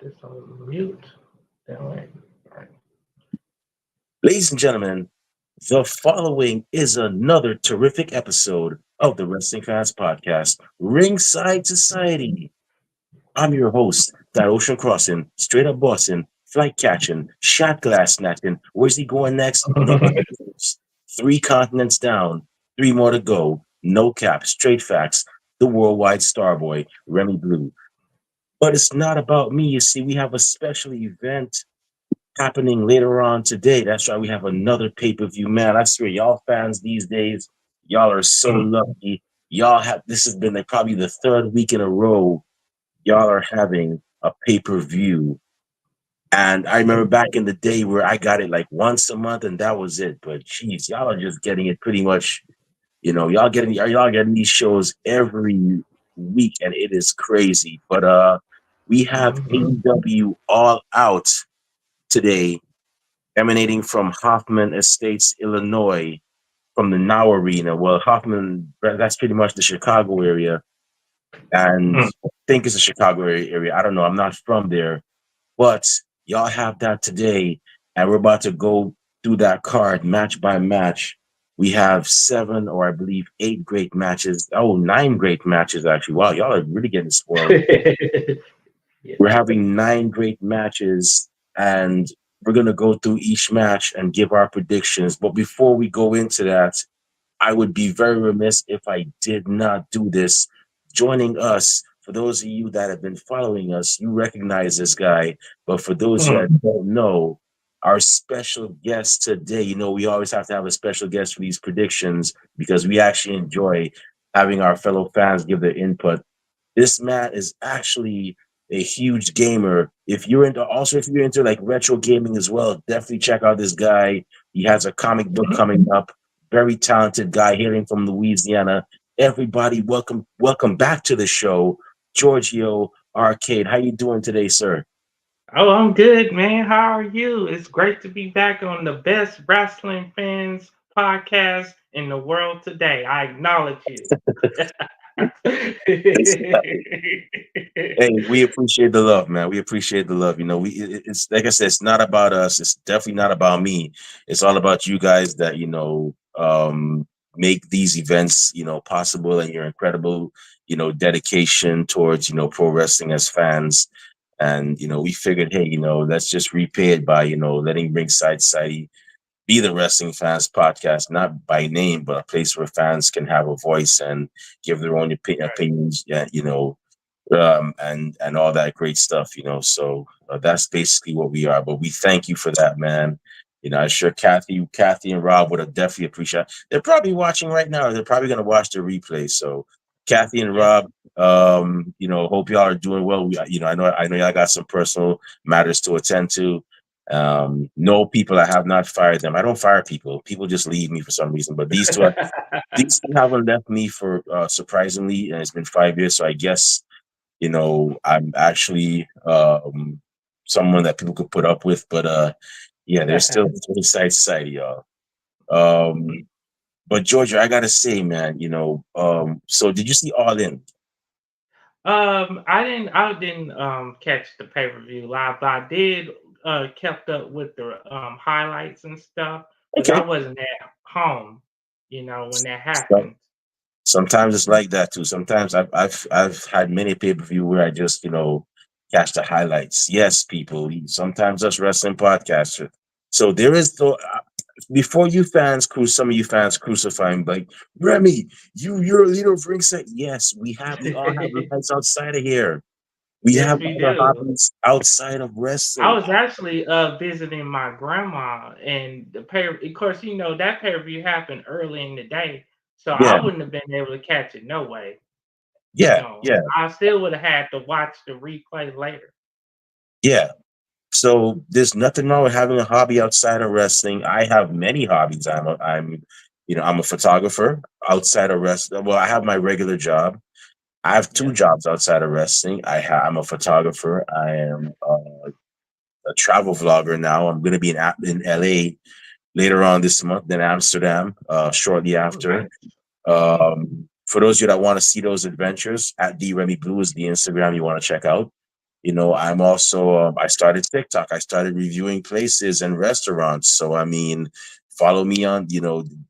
this on mute. That way. All right. Ladies and gentlemen, the following is another terrific episode of the Wrestling Fans Podcast, Ringside Society. I'm your host, that ocean crossing, straight up Boston, flight catching, shot glass snatching. Where's he going next? Nobody knows. 3 continents down, 3 more to go. No cap, straight facts. The worldwide starboy, Remy Blue. But it's not about me. You see, we have a special event happening later on today. That's right. We have another pay-per-view. Man, I swear, y'all fans these days, y'all are so lucky. Y'all have this has been like probably the third week in a row. Y'all are having a pay-per-view. And I remember back in the day where I got it like once a month and that was it. But geez, y'all are just getting it pretty much, y'all getting these shows every week and it is crazy. But we have AEW All Out today, emanating from Hoffman Estates, Illinois, from the Now Arena. Well, Hoffman, that's pretty much the Chicago area. And I think it's the Chicago area. I don't know. I'm not from there. But y'all have that today. And we're about to go through that card match by match. We have 7 or I believe 8 great matches. Oh, 9 great matches, actually. Wow, y'all are really getting spoiled. Yeah. We're having 9 great matches, and we're going to go through each match and give our predictions. But before we go into that, I would be very remiss if I did not do this. Joining us, for those of you that have been following us, you recognize this guy. But for those of you that don't know, our special guest today, we always have to have a special guest for these predictions because we actually enjoy having our fellow fans give their input. This man is actually a huge gamer. If you're into like retro gaming as well, definitely check out this guy. He has a comic book coming up. Very talented guy hailing from Louisiana. Everybody, welcome back to the show, Georgio Arcade. How you doing today, sir? Oh, I'm good, man. How are you? It's great to be back on the best wrestling fans podcast in the world today. I acknowledge you. Hey, we appreciate the love, man. We appreciate the love. It's like I said, it's not about us. It's definitely not about me. It's all about you guys that make these events possible, and your incredible dedication towards pro wrestling as fans. And we figured, hey, let's just repay it by letting Ringside Society be the Wrestling Fans Podcast, not by name, but a place where fans can have a voice and give their own opinions. Yeah, and all that great stuff. So that's basically what we are. But we thank you for that, man. I'm sure Kathy and Rob would have definitely appreciated. They're probably watching right now. They're probably going to watch the replay. So Kathy and Rob, hope y'all are doing well. I know y'all got some personal matters to attend to. No, people, I have not fired them. I don't fire people. People just leave me for some reason. But these two haven't left me for surprisingly, and it's been 5 years. So I guess I'm actually someone that people could put up with, but yeah, there's still Inside Society, y'all. But Georgia, I gotta say, man, so did you see All In? I didn't catch the pay-per-view live, but I did kept up with the highlights and stuff because I Okay. wasn't at home, when that So, happened. sometimes it's like that too. Sometimes I've had many pay-per-view where I just catch the highlights. Yes, people. Sometimes us wrestling podcasters. So there is before some of you fans crucify me like, Remy, you're a leader of ringside. Yes, we all have lives outside of here. We Yes, have we other do. hobbies outside of I wrestling. was actually visiting my grandma, and of course, that pay-per-view happened early in the day, so Yeah, I wouldn't have been able to catch it no way. yeah, yeah, I still would have had to watch the replay later. yeah. So there's nothing wrong with having a hobby outside of wrestling. I have many hobbies. I'm a photographer outside of wrestling. Well, I have my regular job. I have 2 Yeah. jobs outside of wrestling. I'm a photographer. I am a travel vlogger now. I'm going to be in LA later on this month, then Amsterdam shortly Oh, after. nice. For those of you that want to see those adventures, at the Remy Blue is the Instagram you want to check out. I'm also I started TikTok. I started reviewing places and restaurants. So I mean, follow me on.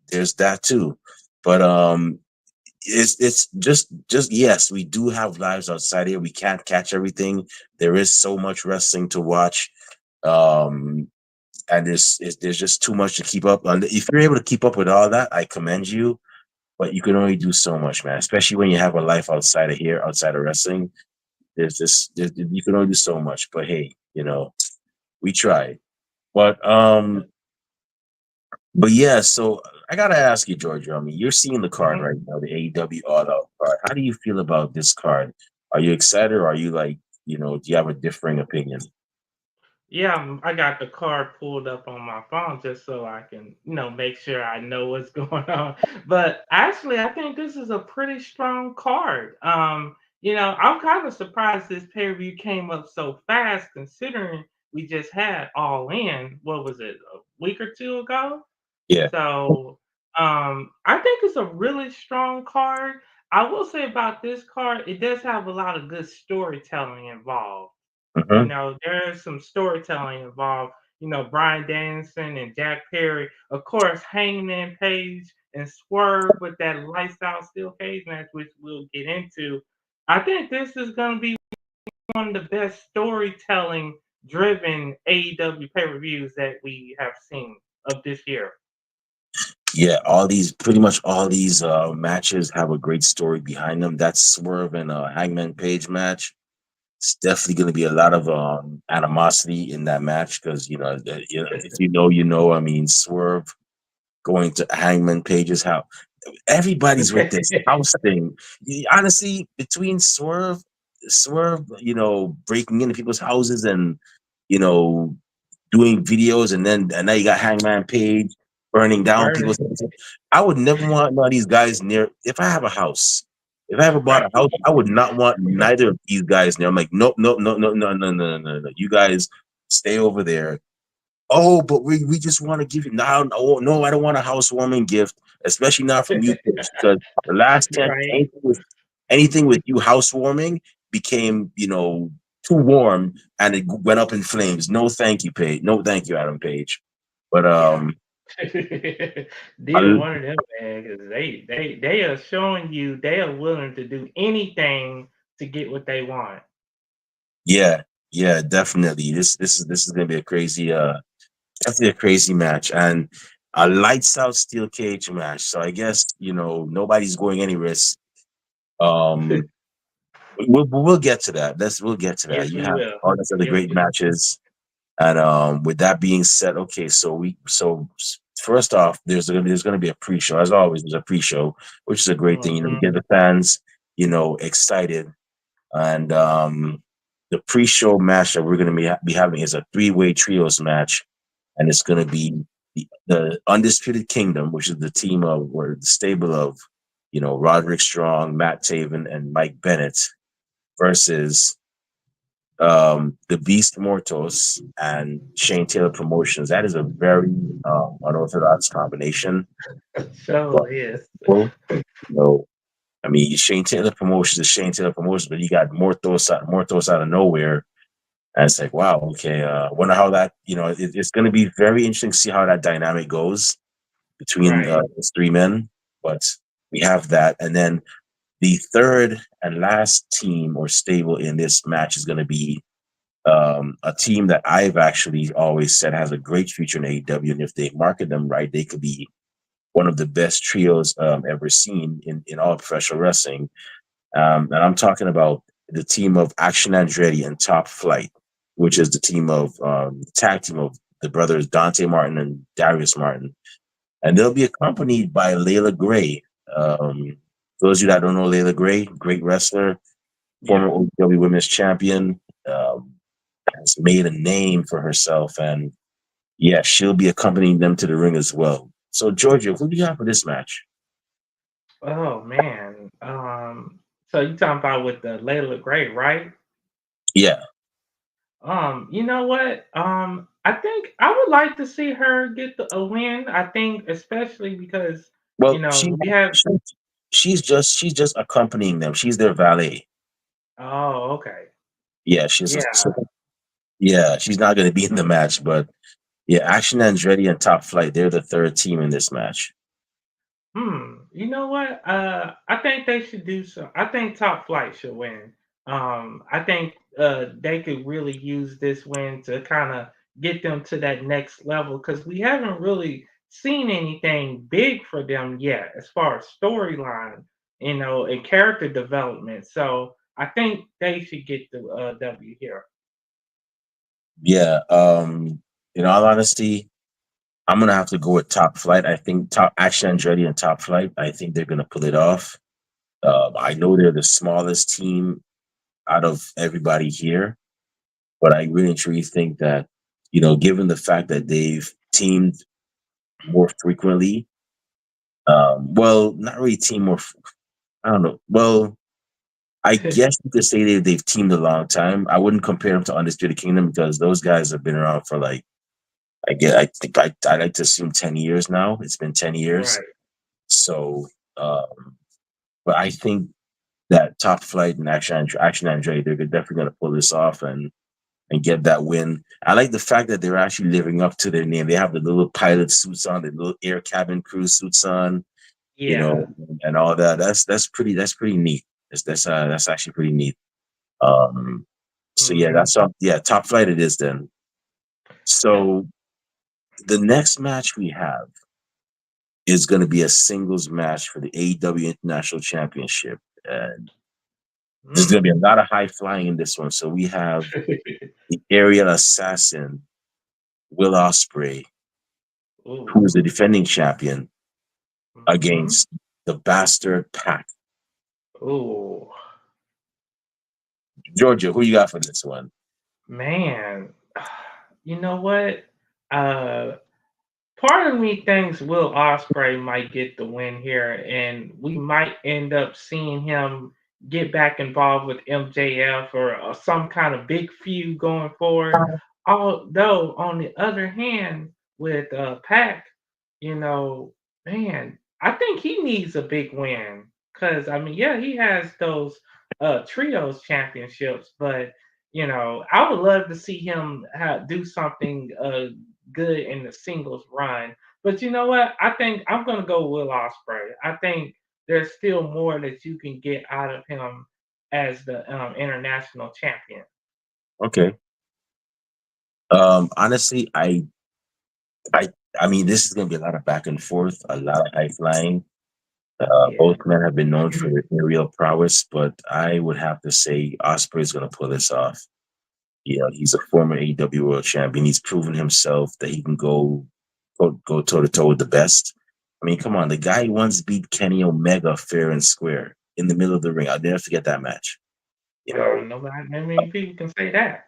There's that too. But it's just yes, we do have lives outside here. We can't catch everything. There is so much wrestling to watch. Um, and there's just too much to keep up. And if you're able to keep up with all that, I commend you. But you can only do so much, man. Especially when you have a life outside of here, outside of wrestling. You can only do so much. But hey, we try. But yeah. So I gotta ask you, Georgia. I mean, you're seeing the card Mhm. right now, the AEW All Out card. How do you feel about this card? Are you excited, or are you like, do you have a differing opinion? Yeah, I got the card pulled up on my phone just so I can, make sure I know what's going on. But actually, I think this is a pretty strong card. I'm kind of surprised this pay-per-view came up so fast, considering we just had All In. What was it, a week or two ago? Yeah. So, I think it's a really strong card. I will say about this card, it does have a lot of good storytelling involved. Hmm. There's some storytelling involved. Brian Danielson and Jack Perry, of course, Hangman Page and Swerve with that lights out steel cage match, which we'll get into. I think this is going to be one of the best storytelling driven AEW pay per views that we have seen of this year. Yeah, pretty much all these matches have a great story behind them. That Swerve and Hangman Page match, it's definitely going to be a lot of animosity in that match because if you know, you know. I mean, Swerve going to Hangman Page's house. Everybody's with this house thing. Honestly, between Swerve, breaking into people's houses and you know doing videos, and now you got Hangman Page burning down Burn people's houses. I would never want none of these guys near. If I have a house, if I ever bought a house, I would not want neither of these guys near. I'm like, nope, nope, nope, nope, no, no, no, no, no. You guys stay over there. Oh, but we just want to give you now. No, no, I don't want a housewarming gift, especially not from you, Coach, because the last 10 right? anything with you housewarming became, too warm and it went up in flames. No, thank you, Page. No, thank you, Adam Page. But Yeah. Neither I, one of them, man, because they are showing you they are willing to do anything to get what they want. yeah, yeah, definitely. This is gonna be a crazy, definitely a crazy match and a lights out steel cage match. So I guess nobody's going any risk. Um, we'll get to that. We'll get to that. Yes, You we have will. all these other Yes, great we will. matches, and with that being said, okay, first off, there's gonna be a pre-show as always. There's a pre-show, which is a great thing. To Mhm. get the fans, excited, and the pre-show match that we're gonna be having is a three-way trios match, and it's gonna be the Undisputed Kingdom, which is the team of or the stable of, Roderick Strong, Matt Taven, and Mike Bennett versus the Beast Mortos and Shane Taylor Promotions. That is a very unorthodox combination. But So yes. well, you know, I mean, Shane Taylor Promotions is Shane Taylor Promotions, but you got Mortos out of nowhere. And it's like, wow, okay. Wonder how that, it's going to be very interesting to see how that dynamic goes between Right. those three men. But we have that. And then the third and last team or stable in this match is going to be a team that I've actually always said has a great future in AEW, and if they market them right, they could be one of the best trios ever seen in all professional wrestling. And I'm talking about the team of Action Andretti and Top Flight, which is the team of tag team of the brothers Dante Martin and Darius Martin, and they'll be accompanied by Layla Gray. Those of you that don't know Layla Gray, great wrestler, former Yeah. OW Women's Champion. Um, has made a name for herself, and yeah, she'll be accompanying them to the ring as well. So, Georgia, who do you have for this match? Oh man. So you talking about with the Layla Gray, right? Yeah, You know what? I think I would like to see her get a win. I think especially because well, she, we have. she she's just accompanying them. She's their valet. Oh, okay. Yeah, Yeah. yeah, she's not going to be in the match, but yeah, Action Andretti and Top Flight, they're the third team in this match. You know what? I think they should do so. I think Top Flight should win. I think they could really use this win to kind of get them to that next level because we haven't really seen anything big for them yet as far as storyline, and character development. So I think they should get the W here. Yeah, in all honesty, I'm gonna have to go with Top Flight. I think Top Action Andretti and Top Flight. I think they're gonna pull it off. I know they're the smallest team out of everybody here, but I really and truly think that given the fact that they've teamed more frequently, well, not really team more. I don't know. Well, I guess you could say they've teamed a long time. I wouldn't compare them to Undisputed Kingdom because those guys have been around for like I think I like to assume 10 years now. It's been 10 years. Right. So, but I think that Top Flight and Action Andre, they're definitely going to pull this off and get that win. I like the fact that they're actually living up to their name. They have the little pilot suits on, the little air cabin crew suits on, you Yeah. know, and all that. That's pretty neat. That's actually pretty neat. Um, so yeah, hmm that's all. Yeah, Top Flight it is then. So the next match we have is going to be a singles match for the AEW International Championship. And there's going to be a lot of high flying in this one. So we have the aerial assassin, Will Ospreay, who Ooh. is the defending champion, hmm against the bastard Pac. Ooh. Georgia, who you got for this one? Man, you know what? Uh, Part of me thinks Will Ospreay might get the win here, and we might end up seeing him get back involved with MJF or some kind of big feud going forward. Although, on the other hand, with Pac, you know, man, I think he needs a big win because I mean, yeah, he has those trios championships, but I would love to see him do something good in the singles run. But you know what? I think I'm gonna go Will Ospreay. I think there's still more that you can get out of him as the international champion. Okay. Honestly, I, I mean, this is going to be a lot of back and forth, a lot of high flying. Yeah. Both men have been known for their aerial prowess, but I would have to say Osprey is going to pull this off. He's a former AEW World Champion. He's proven himself that he can go toe to toe with the best. I mean, come on, the guy once beat Kenny Omega fair and square in the middle of the ring. I'll never forget that match. You know, Nobody, not many people can say that.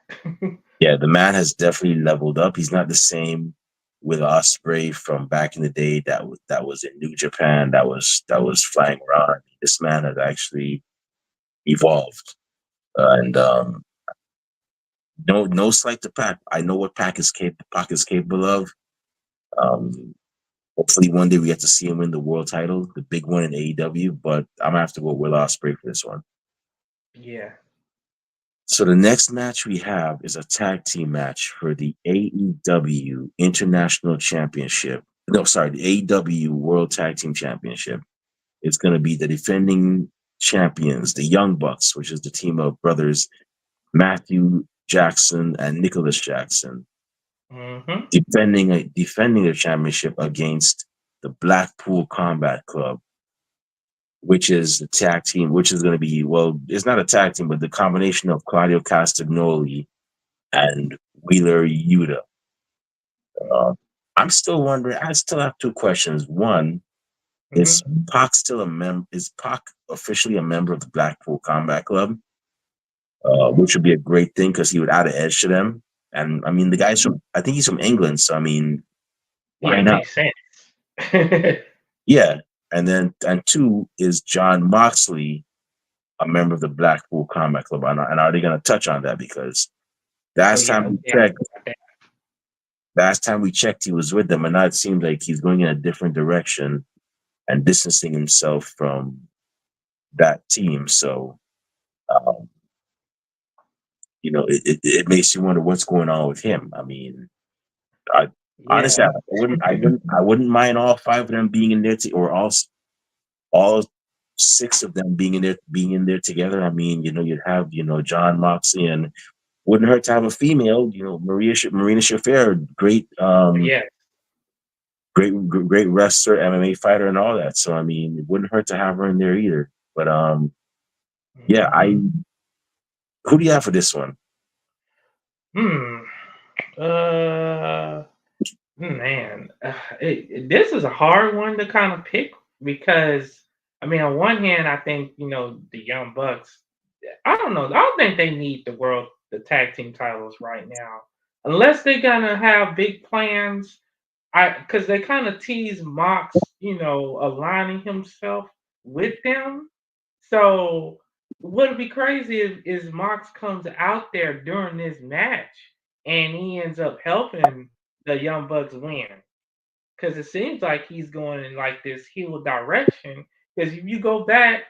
yeah, the man has definitely leveled up. He's not the same with Osprey from back in the day that was in New Japan that was flying around. This man has actually evolved, and no slight to Pac. I know what Pac is capable of. Um, Hopefully one day we get to see him win the world title, the big one in AEW. But I'm gonna have to go with Will Ospreay for this one. Yeah. So the next match we have is a tag team match for the AEW International Championship. No, sorry, the AEW World Tag Team Championship. It's going to be the defending champions, the Young Bucks, which is the team of brothers Matthew Jackson and Nicholas Jackson, hmm defending their championship against the Blackpool Combat Club, which is the tag team, which is going to be, well, it's not a tag team, but the combination of Claudio Castagnoli and Wheeler Yuta. Uh, I'm still wondering. I still have two questions. One, is hmm Pac still a member? Is Pac officially a member of the Blackpool Combat Club? Which would be a great thing because he would add an edge to them. And I mean, the guy's from. I think he's from England, so I mean, Yeah, why it not? makes sense. Yeah. And two is John Moxley a member of the Blackpool Combat Club? And are they going to touch on that? Because Oh last yeah, time we yeah. checked, he was with them, and now it seems like he's going in a different direction and distancing himself from that team. So um, it makes you wonder what's going on with him. I mean, I honestly, I Yeah. wouldn't, I wouldn't, I wouldn't mind all five of them being in there, or all six of them being in there together. I mean, you'd have, John Moxley, and wouldn't hurt to have a female, Marina Shafir, Yeah. great wrestler, MMA fighter, and all that. So I mean, it wouldn't hurt to have her in there either. But yeah, Hmm. who do you have for this one? Hmm. Uh. Man, this is a hard one to kind of pick because I mean, on one hand, I think the Young Bucks. I don't know. I don't think they need the tag team titles right now, unless they're gonna have big plans. Because they kind of tease Mox, aligning himself with them. So what'd be crazy is Mox comes out there during this match and he ends up helping the Young Bucks win. Because it seems like he's going in like this heel direction. Because if you go back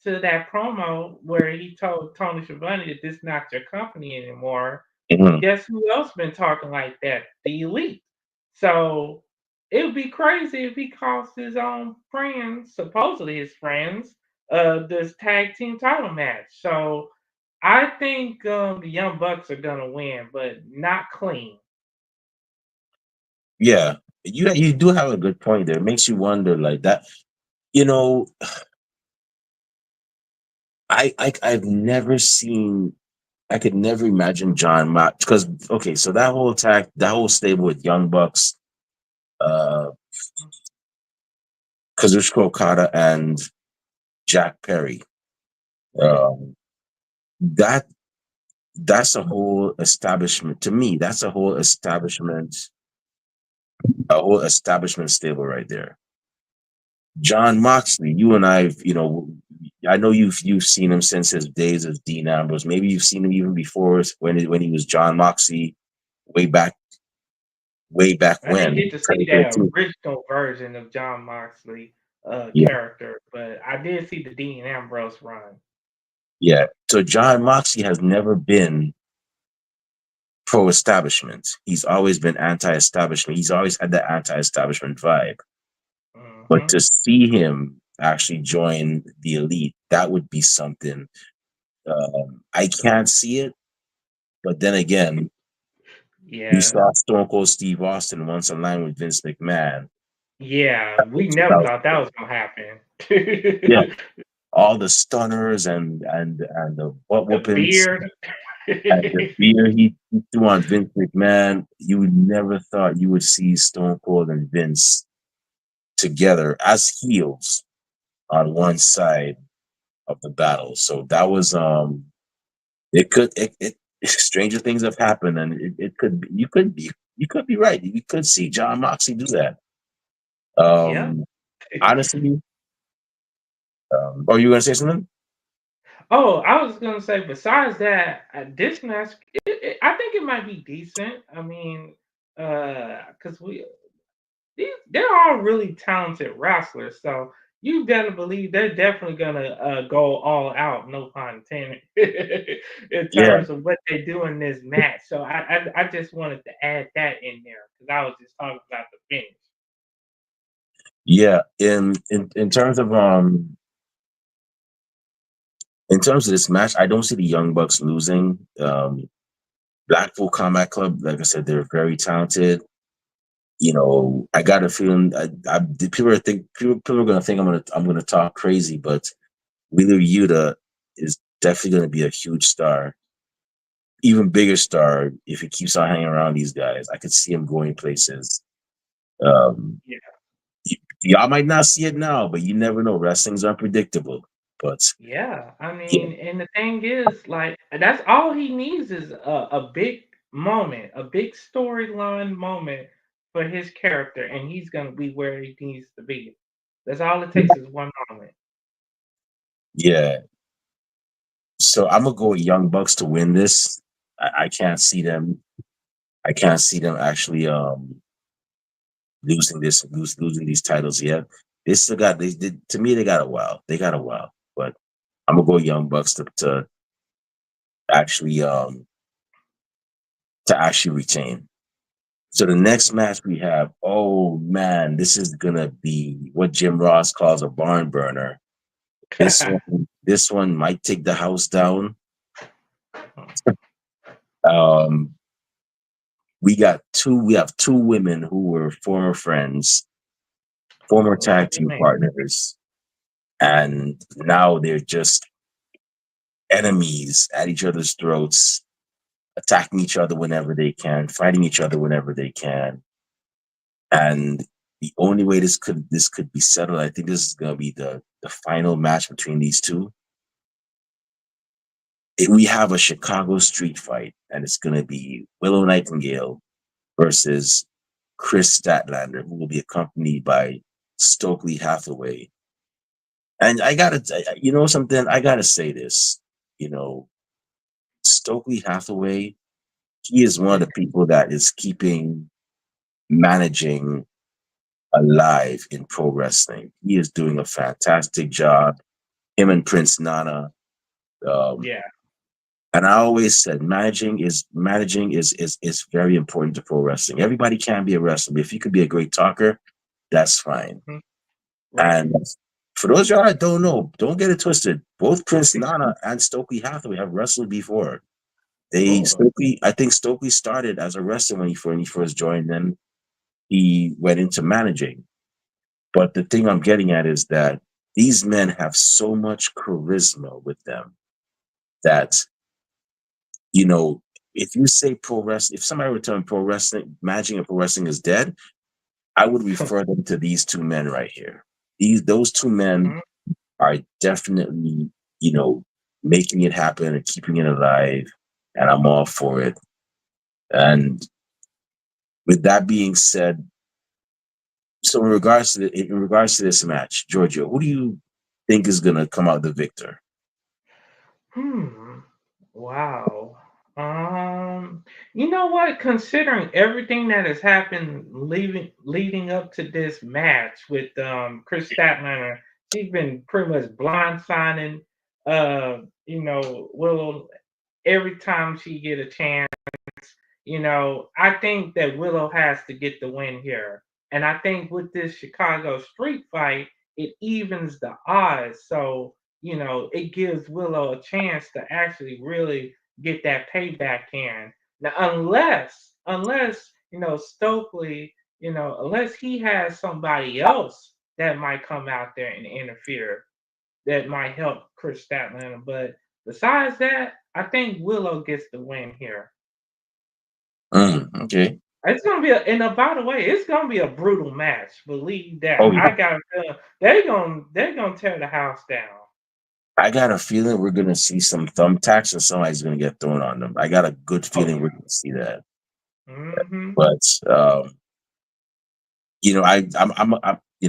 to that promo where he told Tony Schiavone that this not your company anymore, Mhm. guess who else been talking like that? The Elite. So it would be crazy if he cost his own friends, supposedly his friends, this tag team title match. So I think the Young Bucks are gonna win, but not clean. Yeah, you do have a good point there. It makes you wonder like that. You know, I've never seen. I could never imagine John Mox, because okay, so that whole stable with Young Bucks, uh, Kazuchika Okada and Jack Perry. Right. Um, that that's a whole establishment to me. That's a whole establishment stable right there. John Moxley, you and I know you've seen him since his days as Dean Ambrose. Maybe you've seen him even before, when he was John Moxley, way back way back I didn't when, get to see that 2013. original version of John Moxley Yeah, character, but I did see the Dean Ambrose run. yeah. So John Moxley has never been pro establishment. He's always been anti establishment. He's always had that anti establishment vibe. But Hmm. to see him actually join the elite, that would be something. I can't see it, but then again, we Yeah, saw Stone Cold Steve Austin once online with Vince McMahon. yeah, we That never was, thought that was gonna happen. yeah, all the stunners and the butt The whoopings beard. and the beer he threw on Vince McMahon. You would never thought you would see Stone Cold and Vince together as heels on one side of the battle. So that was it stranger things have happened, and it could be, you could be right. You could see John Moxley do that. Yeah. Honestly, oh, you gonna say something? Oh, I was gonna say. Besides that, this match, I think it might be decent. I mean, because they're all really talented wrestlers, so you gotta believe they're definitely gonna go all out, no pun intended, in Yeah, terms of what they do in this match. So I just wanted to add that in there because I was just talking about the finish. yeah. In terms of this match, I don't see the Young Bucks losing. Blackpool Combat Club, like I said, they're very talented. I got a feeling, people are gonna think I'm gonna talk crazy, but Wheeler Yuta is definitely gonna be a huge star, even bigger star if he keeps on hanging around these guys. I could see him going places. Um, Yeah, y'all might not see it now, but you never know. Wrestling's unpredictable. But yeah. I yeah, mean, and the thing is, like, that's all he needs is a big moment, a big storyline moment for his character, and he's gonna be where he needs to be. That's all it takes is one moment. yeah. So I'm gonna go with Young Bucks to win this. I can't see them. I can't see them actually losing these titles yet. They still got to me, they got a while. They got a while. But I'm gonna go Young Bucks to actually to actually retain. So the next match we have, oh man, this is gonna be what Jim Ross calls a barn burner. This one might take the house down. Um, we have two women who were former friends, former Lord tag have team mercy. partners, and now they're just enemies at each other's throats, attacking each other whenever they can, fighting each other whenever they can. And the only way this could be settled, I think this is gonna be the final match between these two. We have a Chicago street fight, and it's gonna be Willow Nightingale versus Chris Statlander, who will be accompanied by Stokely Hathaway. And you know something, I gotta say this, you know, Stokely Hathaway, he is one of the people that is keeping managing alive in pro wrestling. He is doing a fantastic job. Him and Prince Nana. Um, Yeah. and I always said managing is very important to pro wrestling. Everybody can be a wrestler, but if you could be a great talker, that's fine. Mhm. Right. And for those of y'all that don't know, don't get it twisted. Both Prince Nana and Stokely Hathaway have wrestled before. Oh. I think Stokely started as a wrestler when he first joined, then he went into managing. But the thing I'm getting at is that these men have so much charisma with them that, you know, if you say pro wrestling, if somebody were telling pro wrestling, managing and pro wrestling is dead, I would refer them to these two men right here. Those two men Mhm. are definitely, you know, making it happen and keeping it alive. And I'm all for it. And with that being said, so in regards to this match, Georgia, who do you think is gonna come out the victor? Hmm. Wow. Um, you know what? Considering everything that has happened leading up to this match with Chris Statlander, she's been pretty much blindsiding Willow every time she get a chance. I think that Willow has to get the win here. And I think with this Chicago street fight, it evens the odds. So, it gives Willow a chance to actually really get that payback in. Now, unless Stokely, unless he has somebody else that might come out there and interfere that might help Chris Statlander. But besides that, I think Willow gets the win here. Okay. It's gonna be by the way, it's gonna be a brutal match. Believe that. Oh yeah. I got a feeling they're gonna tear the house down. I got a feeling we're gonna see some thumbtacks and somebody's gonna get thrown on them. I got a good Oh feeling we're yeah. gonna see that. Mm-hmm. But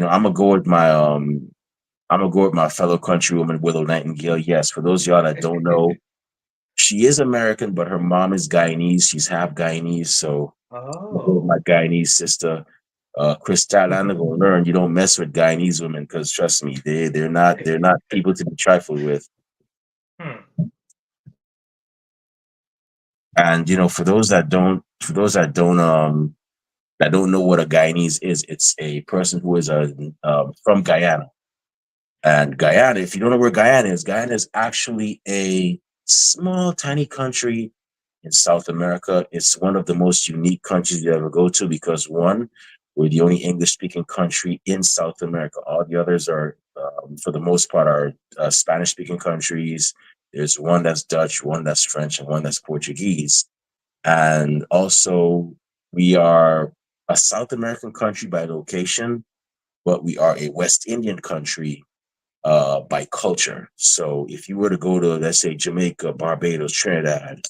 I'm gonna go with my fellow countrywoman Willow Nightingale. Yes, for those of y'all that don't know, she is American, but her mom is Guyanese. She's half Guyanese, so I'm gonna go with my Oh. Guyanese sister. Chris Statlander gonna learn you don't mess with Guyanese women because trust me, they're not people to be trifled with. Hmm. And for those that don't know what a Guyanese is, it's a person who is from Guyana. And Guyana, if you don't know where Guyana is actually a small, tiny country in South America. It's one of the most unique countries you ever go to because one, we're the only English-speaking country in South America. All the others are, for the most part, are Spanish-speaking countries. There's one that's Dutch, one that's French, and one that's Portuguese. And also, we are a South American country by location, but we are a West Indian country by culture. So if you were to go to, let's say, Jamaica, Barbados, Trinidad,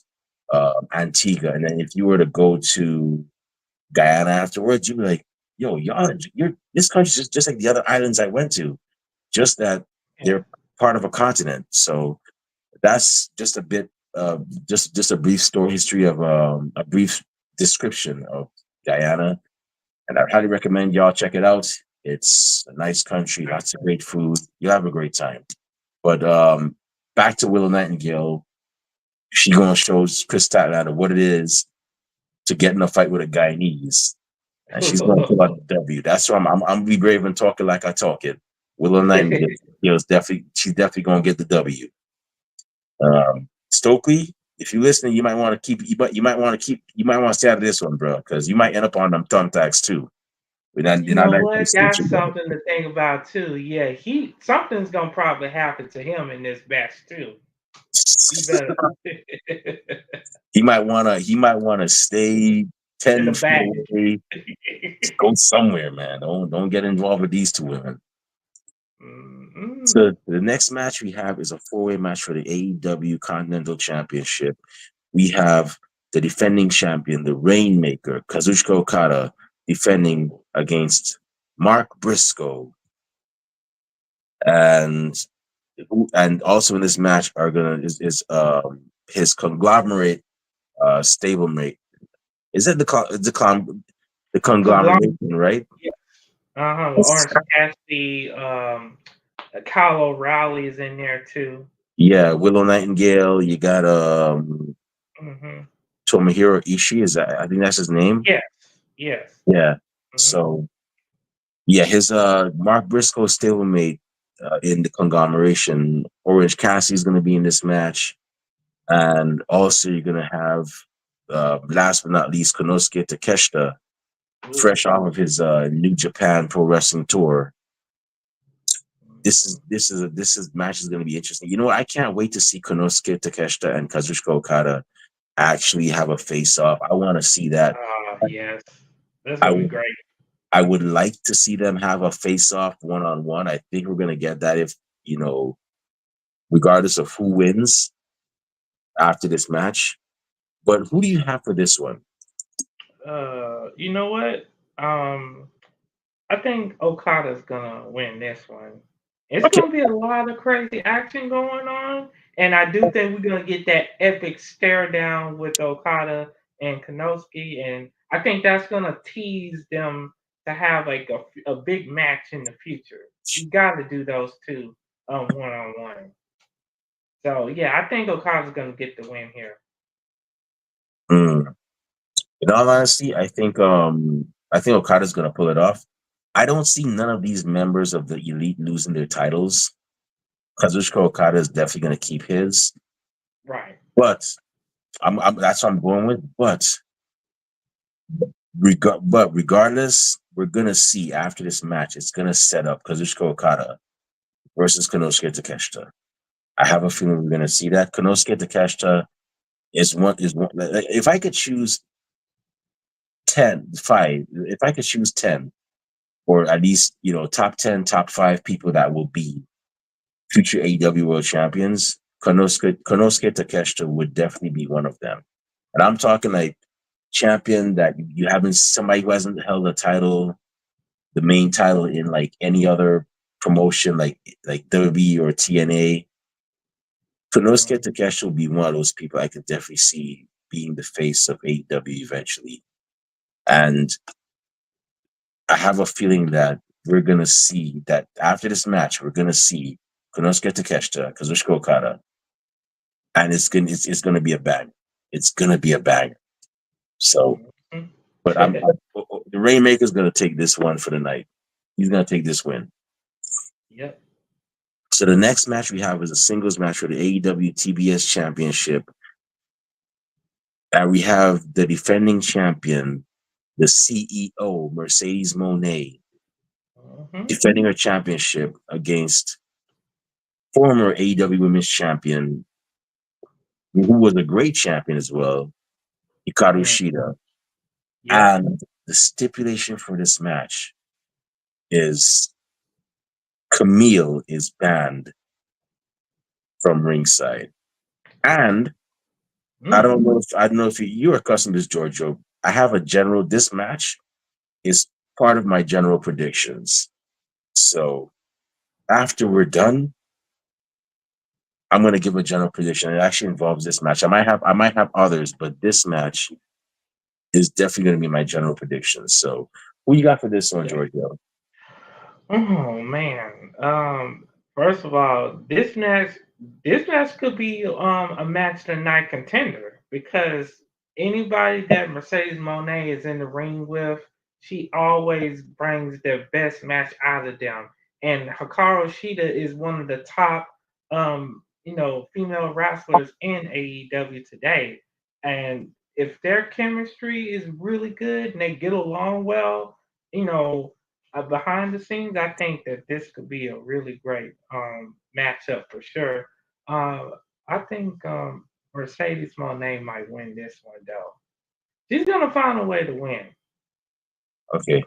Antigua, and then if you were to go to Guyana afterwards, you'd be like, "Yo, y'all, this country's just like the other islands I went to, just that Yeah. they're part of a continent." So that's just a bit, just a brief story history of a brief description of Guyana, and I highly recommend y'all check it out. It's a nice country, lots of great food. You'll have a great time. But back to Willow Nightingale, she gonna show Chris Statlander what it is to get in a fight with a Guyanese, and she's going to pull out the W. That's why I'm be brave and talk it like I talk it. Willow Nightingale is definitely she's definitely going to get the W. Stokely, if you're listening, you might want to keep you might want to stay out of this one, bro, because you might end up on them thumbtacks too. You You're not know letting them what? stitch That's you with something to think about too. Yeah, he something's gonna probably happen to him in this match too. He it. better He might wanna stay in the 10 feet back. away. Go somewhere, man. Don't get involved with these two women. Mm-mm. So the next match we have is a four-way match for the AEW Continental Championship. We have the defending champion, the Rainmaker, Kazuchika Okada, defending against Mark Briscoe. And also in this match are gonna is his conglomerate stablemate. Is that the Conglomerate. conglomeration, right? Yeah. Orange Cassidy, Kyle O'Reilly is in there too. Yeah, Willow Nightingale. You got Hmm. Tomohiro Ishii. Is that I think that's his name? Yes. Yes. Yeah. Hmm. So yeah, his Mark Briscoe stablemate in the conglomeration. Orange Cassidy is going to be in this match, and also you're going to have last but not least Konosuke Takeshita, Ooh. fresh off of his New Japan Pro Wrestling tour. This is match is going to be interesting. You know what? I can't wait to see Konosuke Takeshita and Kazuchika Okada actually have a face off. I want to see that. Yes. That's I gonna be would great. I would like to see them have a face off one on one. I think we're going to get that if you know, regardless of who wins after this match. But who do you have for this one? You know what? Um, I think Okada's gonna win this one. It's Okay, gonna be a lot of crazy action going on, and I do think we're gonna get that epic stare down with Okada and Konosuke, and I think that's gonna tease them to have like a big match in the future. You got to do those two one on one. So yeah, I think Okada's gonna get the win here. mm. In all honesty, I think Okada's going to pull it off. I don't see none of these members of the elite losing their titles. Kazuchika Okada is definitely going to keep his, Right. but that's what I'm going with. But regardless, we're gonna see after this match. It's gonna set up Kazuchika Okada versus Konosuke Takeshita. I have a feeling we're gonna see that. Konosuke Takeshita is one. Like, if I could choose 5, if I could choose 10, or at least top 10, top 5 people that will be future AEW World Champions, Konosuke Takeshita would definitely be one of them. And I'm talking like champion that you haven't somebody who hasn't held a title, the main title in like any other promotion, like WWE or TNA. Konosuke Takeshi will be one of those people I could definitely see being the face of AEW eventually. And I have a feeling that we're gonna see that after this match, we're gonna see Konosuke Takeshita, Kazuchika Okada, and it's gonna be a bang. It's gonna be a bang. So, Mhm. but the Rainmaker's gonna take this one for the night. He's gonna take this win. Yep. So the next match we have is a singles match for the AEW TBS Championship. And we have the defending champion, the CEO, Mercedes Monet, Mhm. defending her championship against former AEW Women's Champion, who was a great champion as well, Hikaru Mm. Shida. Yep. And the stipulation for this match is Camille is banned from ringside. And Mm. I don't know if you're accustomed to this, Giorgio. I have a general. This match is part of my general predictions. So after we're done, I'm going to give a general prediction. It actually involves this match. I might have others, but this match is definitely going to be my general prediction. So who you got for this one, Okay. Giorgio? Oh man. First of all, this match could be a match of the night contender because anybody that Mercedes Monet is in the ring with, she always brings their best match out of them. And Hikaru Shida is one of the top, female wrestlers in AEW today. And if their chemistry is really good and they get along well, you know, behind the scenes, I think that this could be a really great matchup for sure. Uh, I think Mercedes Monet might win this one though. She's gonna find a way to win. Okay.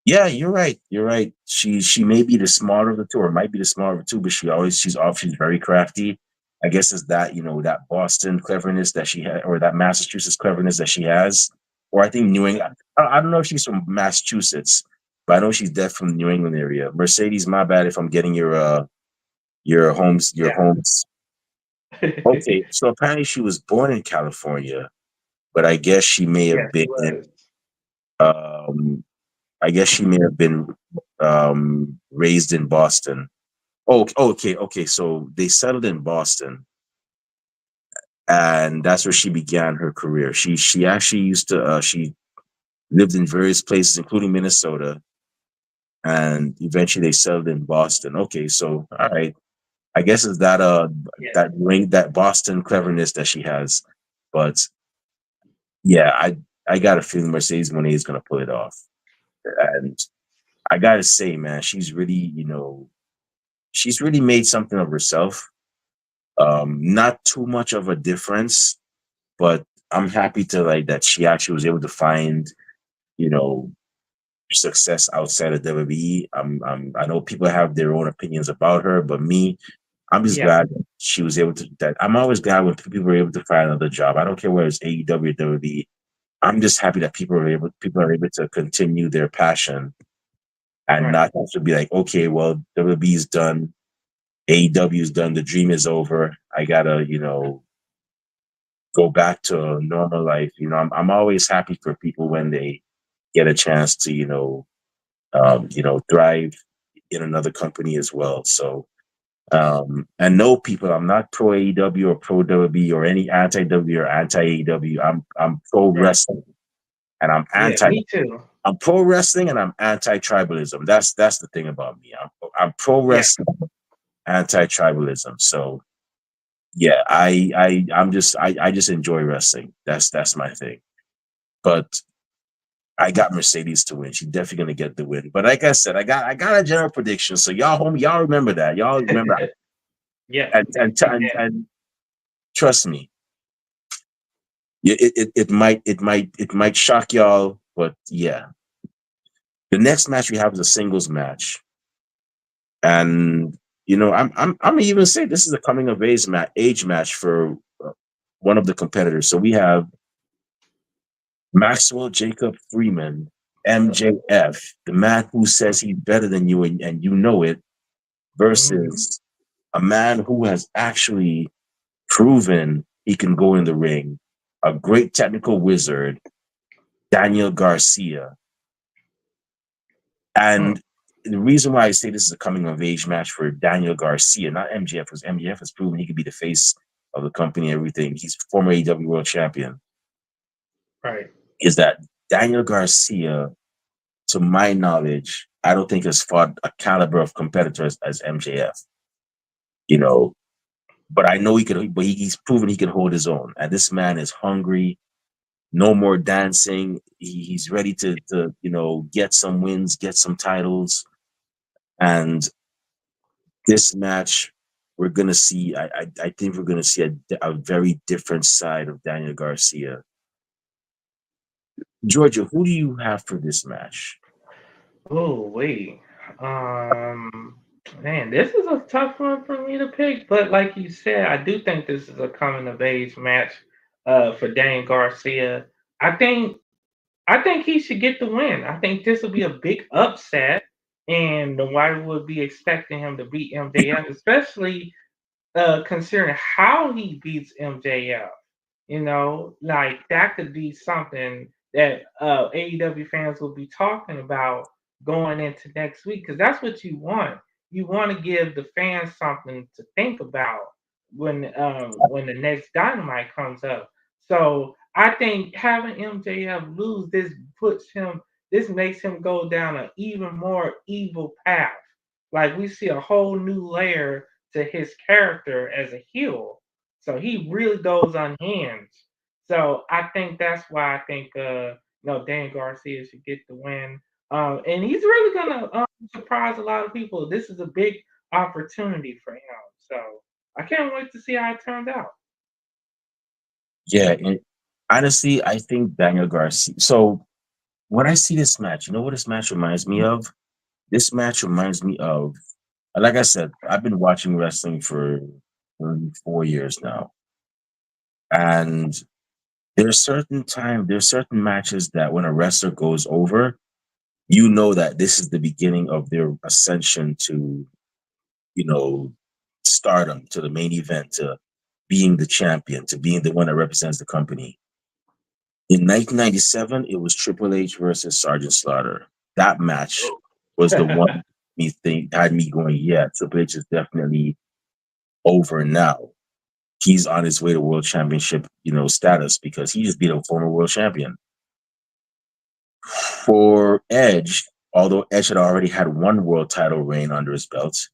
Yeah, you're right. You're right. She may be the smarter of the two, or might be the smarter of the two, but she's very crafty. I guess it's that, that Boston cleverness that she had, or that Massachusetts cleverness that she has. Or I think New England. I don't know if she's from Massachusetts, but I know she's definitely from the New England area. Mercedes, my bad if I'm getting your homes. Yeah. Okay, so apparently she was born in California, but I guess she may have Yes, been it was. um I guess she may have been raised in Boston. Oh, okay, okay. So they settled in Boston, and that's where she began her career. She actually used to she lived in various places, including Minnesota, and eventually they settled in Boston. Okay, so all right. I guess it's Yeah. that Boston cleverness that she has, but yeah, I got a feeling Mercedes Monet is gonna pull it off, and I gotta say, man, she's really made something of herself. Not too much of a difference, but I'm happy to like that she actually was able to find, you know, success outside of WWE. I know people have their own opinions about her, but me, I'm just Yeah. glad that she was able to. That I'm always glad when people are able to find another job. I don't care whether it's AEW or WWE. I'm just happy that people are able to continue their passion and Right. not have to be like, okay, well, WWE is done, AEW is done, the dream is over. I gotta, go back to a normal life. I'm always happy for people when they get a chance to, thrive in another company as well. So, and no, people, I'm not pro AEW or pro WWE or any anti W or anti AEW. I'm pro Right. wrestling and Yeah. Me too. I'm pro wrestling and I'm anti tribalism. That's the thing about me. I'm pro Yeah. wrestling, anti tribalism. So yeah, I just enjoy wrestling. That's my thing. But I got Mercedes to win. She's definitely gonna get the win. But like I said, I got a general prediction. So y'all remember that. Y'all remember Yes. We and trust me, it might shock y'all, but yeah. The next match we have is a singles match. And I'm gonna even say this is a coming of age match for one of the competitors. So we have Maxwell Jacob Freeman, MJF, the man who says he's better than you and you know it, did. versus a man who has actually proven he can go in the ring, a great technical wizard, Daniel Garcia. Hmm. And the reason why I say this is a coming of age match for Daniel Garcia, not MJF, because MJF has proven he could be the face of the company and everything. He's former AEW World Champion. Right. Is that Daniel Garcia, to my knowledge, I don't think has fought a caliber of competitors as MJF. You know, but I know he could. But he's proven he can hold his own. And this man is hungry. No more dancing. He's ready to get some wins, get some titles, and this match we're gonna see. I think we're gonna see a very different side of Daniel Garcia. Georgia, who do you have for this match? Oh wait. Um. Man, this is a tough one for me to pick. But like you said, I do think this is a coming of age match. For Daniel Garcia. I think I think he should get the win. I think this will be a big upset, and nobody would be expecting him to beat MJF, especially considering how he beats MJF. Like that could be something that AEW fans will be talking about going into next week because that's what you want. You want to give the fans something to think about when the next Dynamite comes up. So I think having MJF lose this makes him go down an even more evil path. Like we see a whole new layer to his character as a heel. So he really goes unhinged. So I think that's why I think Dan Garcia should get the win. And he's really gonna surprise a lot of people. This is a big opportunity for him. So I can't wait to see how it turns out. Yeah, and honestly, I think Daniel Garcia. So when I see this match, you know what this match reminds me of? This match reminds me of, like I said, I've been watching wrestling for 4 years now, and there's certain matches that when a wrestler goes over, you know that this is the beginning of their ascension to, you know, stardom, to the main event, to being the champion, to being the one that represents the company. In 1997, it was Triple H versus Sergeant Slaughter. That match was the one me think had me going, yeah, Triple H is definitely over now. He's on his way to world championship, status because he just beat a former world champion. For Edge, although Edge had already had one world title reign under his belt,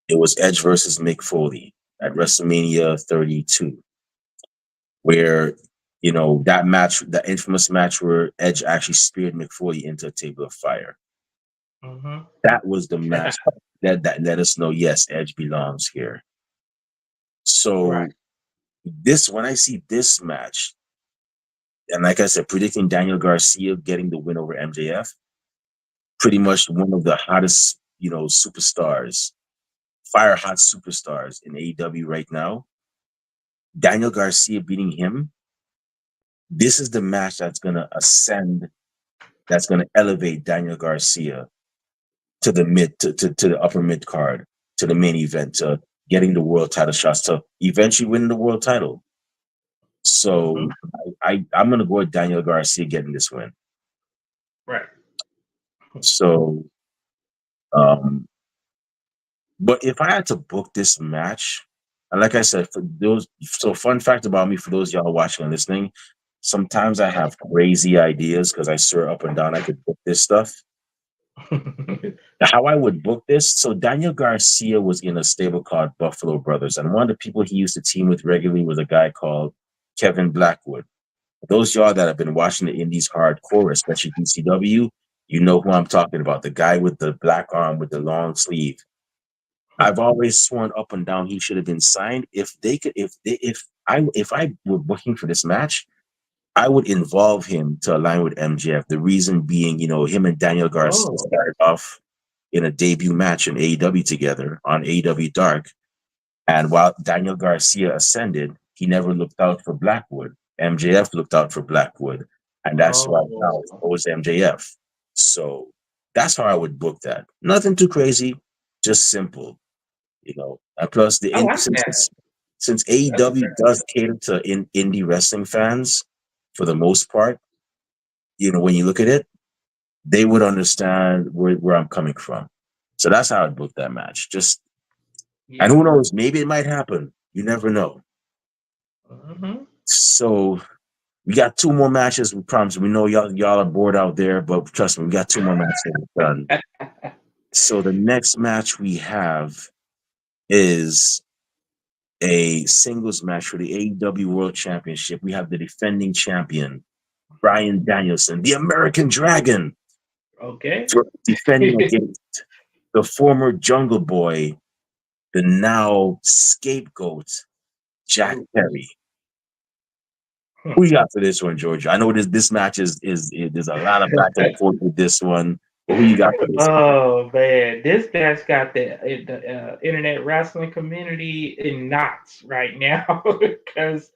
it was Edge versus Mick Foley at WrestleMania 32, where that match, that infamous match where Edge actually speared Mick Foley into a table of fire. Hmm. That was the match that let us know, yes, Edge belongs here. Right. So this, when I see this match, and like I said, predicting Daniel Garcia getting the win over MJF, pretty much one of the hottest, superstars, fire hot superstars in AEW right now. Daniel Garcia beating him, this is the match that's gonna ascend, that's gonna elevate Daniel Garcia to the to the upper mid card, to the main event, to getting the world title shots, to eventually winning the world title. Hmm. So I'm gonna go with Daniel Garcia getting this win. Right. So um but if I had to book this match, and like I said, for those, so fun fact about me, for those y'all watching and listening, sometimes I have crazy ideas because I swear up and down I could book this stuff. How I would book this, so Daniel Garcia was in a stable called Buffalo Brothers, and one of the people he used to team with regularly was a guy called Kevin Blackwood. Those y'all that have been watching the Indies hardcore, especially DCW, you know who I'm talking about. The guy with the black arm with the long sleeve. I've always sworn up and down he should have been signed. If they could, if I were booking for this match, I would involve him to align with MJF. The reason being, him and Daniel Garcia Oh. started off in a debut match in AEW together on AEW Dark. And while Daniel Garcia ascended, he never looked out for Blackwood. MJF looked out for Blackwood. And that's why now Oh. so is MJF. So that's how I would book that. Nothing too crazy, just simple. And plus I like that. since That's a AEW fair. does cater to indie wrestling fans for the most part, when you look at it, they would understand where I'm coming from. So that's how I'd book that match. Just, and Yeah. who knows, maybe it might happen. You never know. Hmm. So we got two more matches. We promise. We know y'all are bored out there, but trust me, we got two more matches done. So the next match we have is a singles match for the AEW World Championship. We have the defending champion, Brian Danielson, the American Dragon, Okay. defending against the former Jungle Boy, the now scapegoat, Jack Ooh. Perry. Hmm. Who you got for this one, Georgia? I know this match is there's a lot of back and forth with this one, but who you got for this one? Oh man, this guy's got the internet wrestling community in knots right now because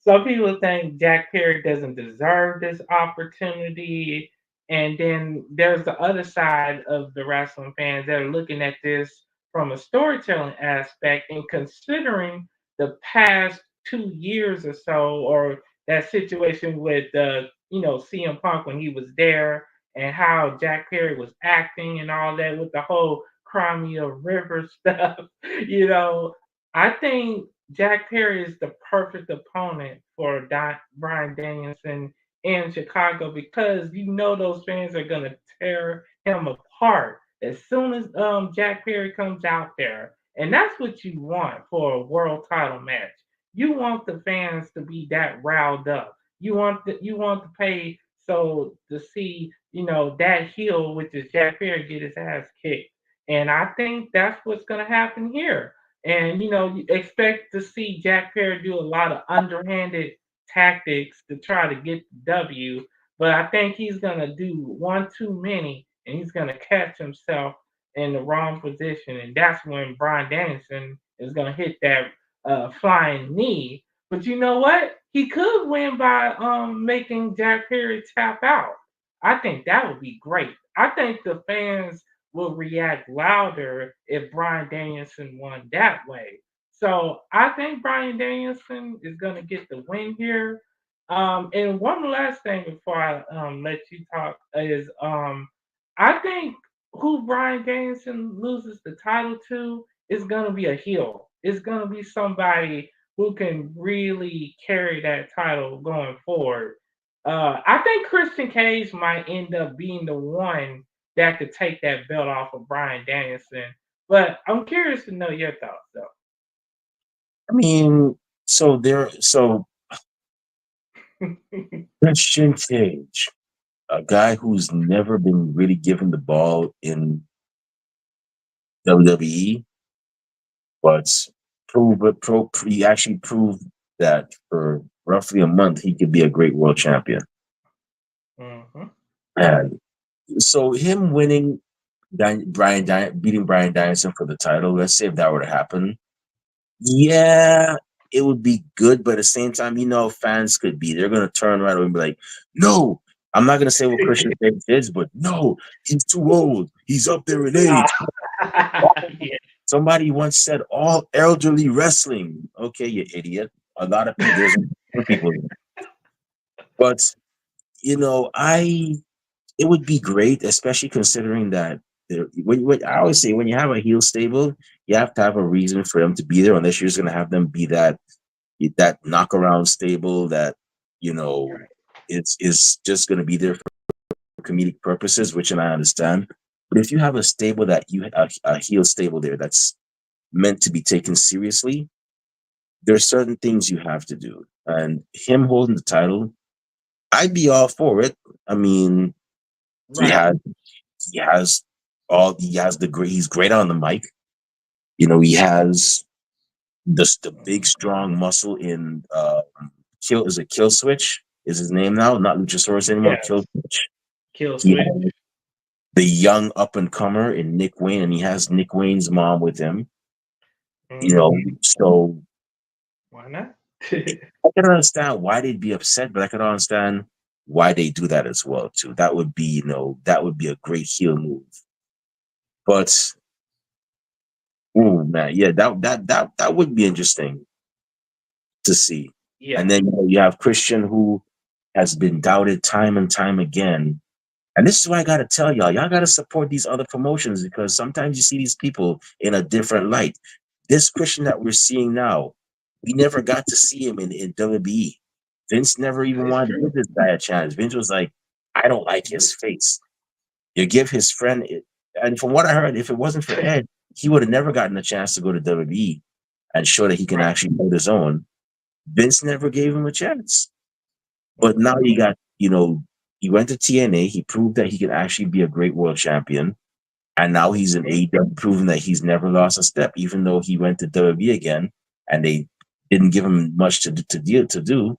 some people think Jack Perry doesn't deserve this opportunity, and then there's the other side of the wrestling fans that are looking at this from a storytelling aspect and considering the past 2 years or so, or that situation with CM Punk when he was there and how Jack Perry was acting and all that with the whole Crimea River stuff. you know, I think Jack Perry is the perfect opponent for Bryan Danielson in Chicago because you know those fans are gonna tear him apart as soon as Jack Perry comes out there, and that's what you want for a world title match. You want the fans to be that riled up. You want to pay so to see that heel, which is Jack Perry, get his ass kicked, and I think that's what's gonna happen here. And you expect to see Jack Perry do a lot of underhanded tactics to try to get the W, but I think he's gonna do one too many, and he's gonna catch himself in the wrong position, and that's when Bryan Danielson is gonna hit that flying knee. But you know what? He could win by making Jack Perry tap out. I think that would be great. I think the fans will react louder if Bryan Danielson won that way. So I think Bryan Danielson is going to get the win here. And one last thing before I let you talk is I think who Bryan Danielson loses the title to is going to be a heel. It's going to be somebody who can really carry that title going forward. I think Christian Cage might end up being the one that could take that belt off of Bryan Danielson. But I'm curious to know your thoughts, I mean, so though. Christian Cage, a guy who's never been really given the ball in WWE, but he actually proved that for roughly a month he could be a great world champion. Hmm. And so him winning beating Brian Danielson for the title, let's say if that were to happen, yeah, it would be good, but at the same time, fans could be they're gonna turn around and be like, no, I'm not gonna say what Christian Cage is, but no, he's too old. He's up there in age. Yeah. Somebody once said all elderly wrestling. Okay, you idiot. A lot of people there's people, but I it would be great, especially considering that when I always say when you have a heel stable, you have to have a reason for them to be there, unless you're just gonna have them be that knockaround stable that you know Right. it's is just gonna be there for comedic purposes, which and I understand. But if you have a stable that a heel stable there that's meant to be taken seriously, there's certain things you have to do. And him holding the title, I'd be all for it. I mean, he Right. had he has the great he's great on the mic. He has the big strong muscle in kill switch is his name now, not Luchasaurus anymore, kill Yes. switch. Kill He switch. has the young up and comer in Nick Wayne, and he has Nick Wayne's mom with him. Hmm. So Why not? I can understand why they'd be upset, but I can understand why they do that as well too. That would be, that would be a great heel move. But oh man, yeah, that would be interesting to see. And Yeah. then you have Christian, who has been doubted time and time again. And this is why I gotta tell y'all gotta support these other promotions, because sometimes you see these people in a different light. This Christian that we're seeing now, we never got to see him in WWE. Vince never That even is wanted to true. give this guy a chance. Vince was like, I don't like his face. You give his friend it. And from what I heard, if it wasn't for Ed, he would have never gotten a chance to go to WWE and show that he can Right. actually hold his own. Vince never gave him a chance. But now Hmm. he went to TNA. He proved that he can actually be a great world champion. And now he's in AEW, proving that he's never lost a step, even though he went to WWE again and they didn't give him much to do.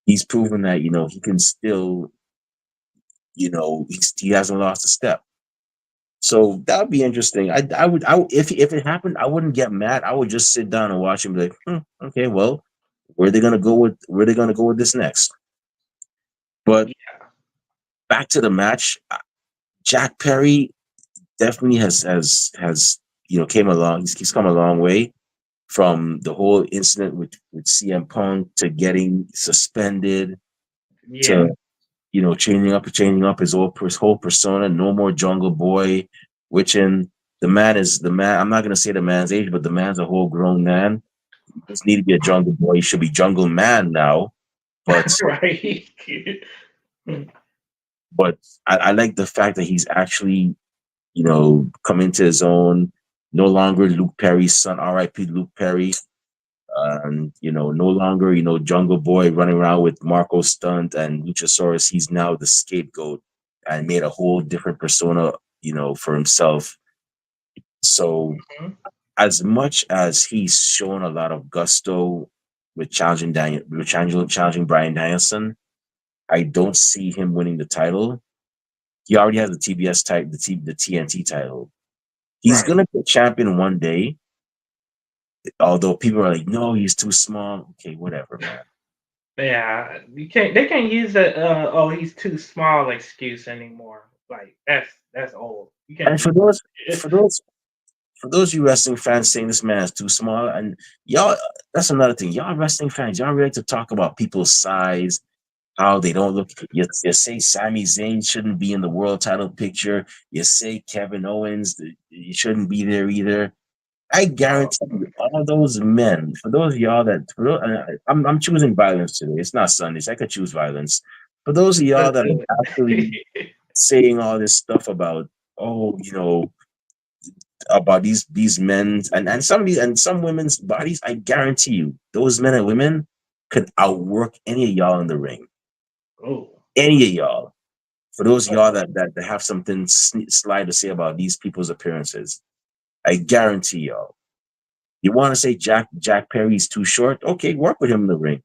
He's proven that, he can still, he hasn't lost a step. So that would be interesting. If it happened, I wouldn't get mad. I would just sit down and watch and be like, okay, well, where are they gonna go with this next? But Yeah. back to the match, Jack Perry definitely has came along. He's come a long way from the whole incident with CM Punk to getting suspended Yeah. to changing up his whole persona. No more Jungle Boy, which in the man is the man. I'm not gonna say the man's age, but the man's a whole grown man He doesn't need to be a jungle boy. He should be jungle man now. But Right. but I like the fact that he's actually, come into his own. No longer Luke Perry's son, R.I.P. Luke Perry. And no longer, Jungle Boy running around with Marco Stunt and Luchasaurus. He's now the scapegoat and made a whole different persona, for himself. So Mhm. as much as he's shown a lot of gusto with challenging Brian Danielson, I don't see him winning the title. He already has the TBS type, the TNT title. He's Right. gonna be champion one day. Although people are like, no, he's too small. Okay, whatever, man. Yeah, you can't. They can't use that. Oh, he's too small excuse anymore. Like that's old. You can't And use it. for those you wrestling fans saying this man is too small, and y'all, that's another thing. Y'all wrestling fans, y'all really like to talk about people's size, how they don't look. You say Sami Zayn shouldn't be in the world title picture. You say Kevin Owens, he shouldn't be there either. I Oh, guarantee you, all those men, for those of y'all that, I'm choosing violence today. It's not Sunday, so I could choose violence. For those of y'all let's that do are actually it. saying all this stuff about, oh, about these men's and some of these and some women's bodies, I guarantee you, those men and women could outwork any of y'all in the ring. Oh, Any of y'all. For those of y'all oh, that have something sly to say about these people's appearances, I guarantee y'all. You want to say Jack Perry's too short? Okay, work with him in the ring.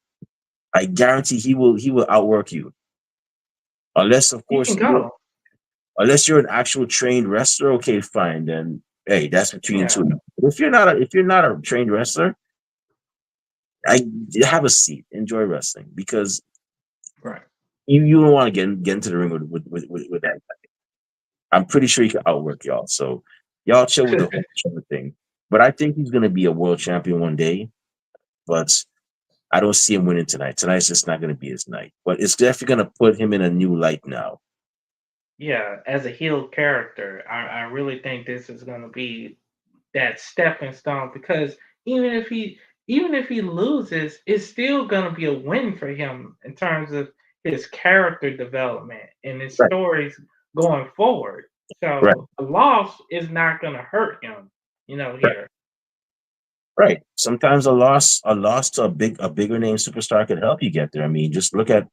I guarantee he will outwork you. Unless of he can course go. unless you're an actual trained wrestler, okay, fine. Then hey, that's between the Yeah, two of you. But if you're not a trained wrestler, I have a seat. Enjoy wrestling because right. you don't want to get into the ring with that. I'm pretty sure he can outwork y'all. So y'all chill with the whole thing. But I think he's gonna be a world champion one day. But I don't see him winning tonight. Tonight's just not going to be his night. But it's definitely going to put him in a new light now. Yeah, as a heel character, I really think this is going to be that stepping stone because even if he even if he loses, it's still gonna be a win for him in terms of his character development and his Right, stories going forward. right, So a loss is not gonna hurt him, right, here. right. Sometimes a loss to a bigger name superstar could help you get there. I mean, just look at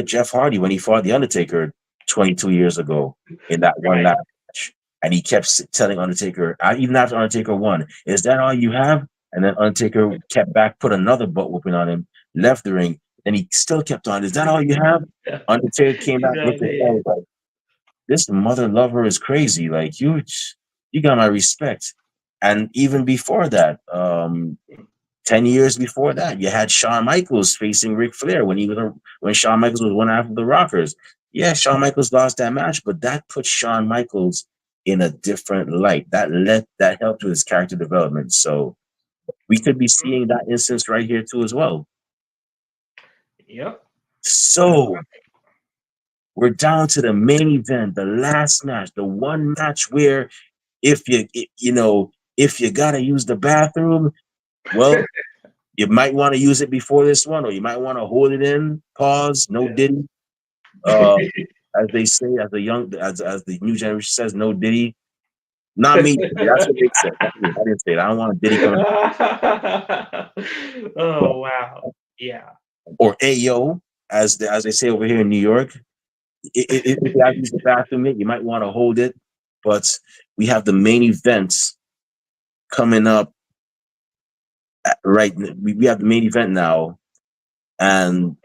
Jeff Hardy when he fought the Undertaker 22 years ago in that one Right. last match, and he kept telling Undertaker, even after Undertaker won, "Is that all you have?" And then Undertaker kept back, put another butt whooping on him, left the ring, and he still kept on. "Is that all you have?" Undertaker came You back, go looked at him, ahead. like, this mother lover is crazy. Like you got my respect. And even before that, 10 years before that, you had Shawn Michaels facing Ric Flair when Shawn Michaels was one half of the Rockers. Yeah, Shawn Michaels lost that match, but that put Shawn Michaels in a different light. That helped with his character development. So we could be Mhm. seeing that instance right here too as well. Yep. That's So we're down to the main event, the last match, the one match where if you gotta use the bathroom, well, you might want to use it before this one, or you might want to hold it in, pause, no diddy. Uh, as they say, as the new generation says, no diddy. Not me. That's what they said. Not me. I didn't say that. I don't want a diddy coming from, Oh wow. Yeah. or ayo, as they say over here in New York. If you have to use the bathroom, you might want to hold it. But we have the main events coming up. Right, we have the main event now, and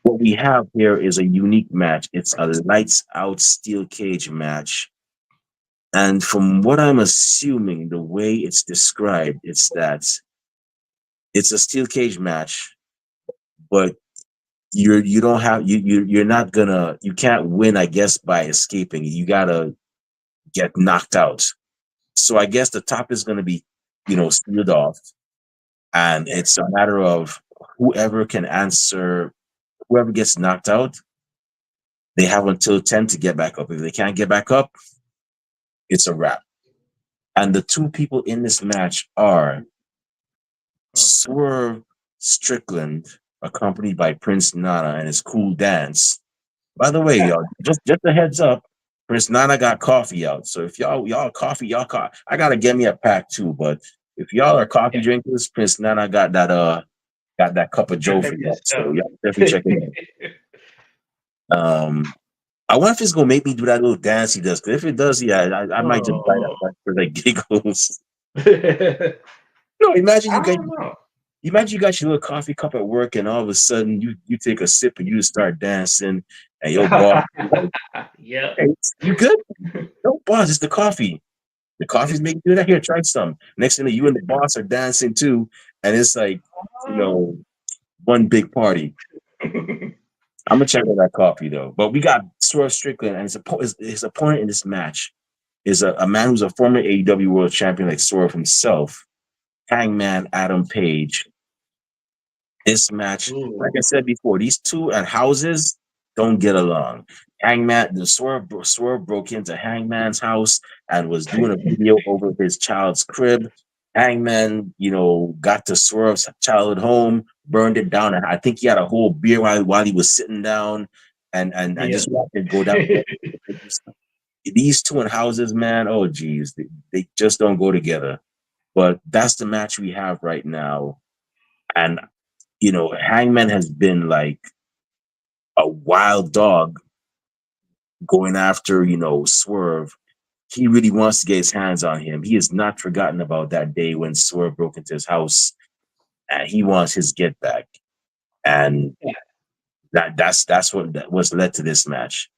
what we have here is a unique match. It's a lights out steel cage match. And from what I'm assuming, the way it's described, it's that it's a steel cage match, but you don't have you're not gonna you can't win, I guess, by escaping. You gotta get knocked out. So I guess the top is gonna be, sealed off, and Yeah. it's a matter of whoever can answer, whoever gets knocked out, they have until 10 to get back up. If they can't get back up, it's a wrap. And the two people in this match are Swerve Strickland, accompanied by Prince Nana and his cool dance. By the way, y'all, just a heads up, Prince Nana got coffee out. So if y'all coffee, I gotta get me a pack too. But if y'all are coffee drinkers, Prince Nana got that cup of Joe for Good y'all. So stuff. y'all definitely check it out. I wonder if it's gonna make me do that little dance he does. Cause if it does, yeah, I might just buy Oh. that for like giggles. I No, imagine don't know. you got your little coffee cup at work, and all of a sudden you take a sip and you start dancing, and your boss is like, Yep. "Hey, you good? No, boss, it's the coffee. The coffee's making you do that. Here, try some." Next thing you and the boss are dancing too, and it's like, you Oh. know, one big party. I'm gonna check out that coffee though. But we got Swerve Strickland, and his opponent in this match is a man who's a former AEW World Champion, like Swerve himself, Hangman Adam Page. This match, like I Ooh. said before, these two and houses don't get along. Swerve broke into Hangman's house and was doing a video over his child's crib. Hangman, got to Swerve's childhood home, burned it down, and I think he had a whole beer while he was sitting down, and Yeah. just watched it go down. These two in houses, man. Oh, geez, they just don't go together. But that's the match we have right now, and Hangman has been like a wild dog going after, Swerve. He really wants to get his hands on him. He has not forgotten about that day when Swerve broke into his house, and he wants his get back. And that's what's led to this match.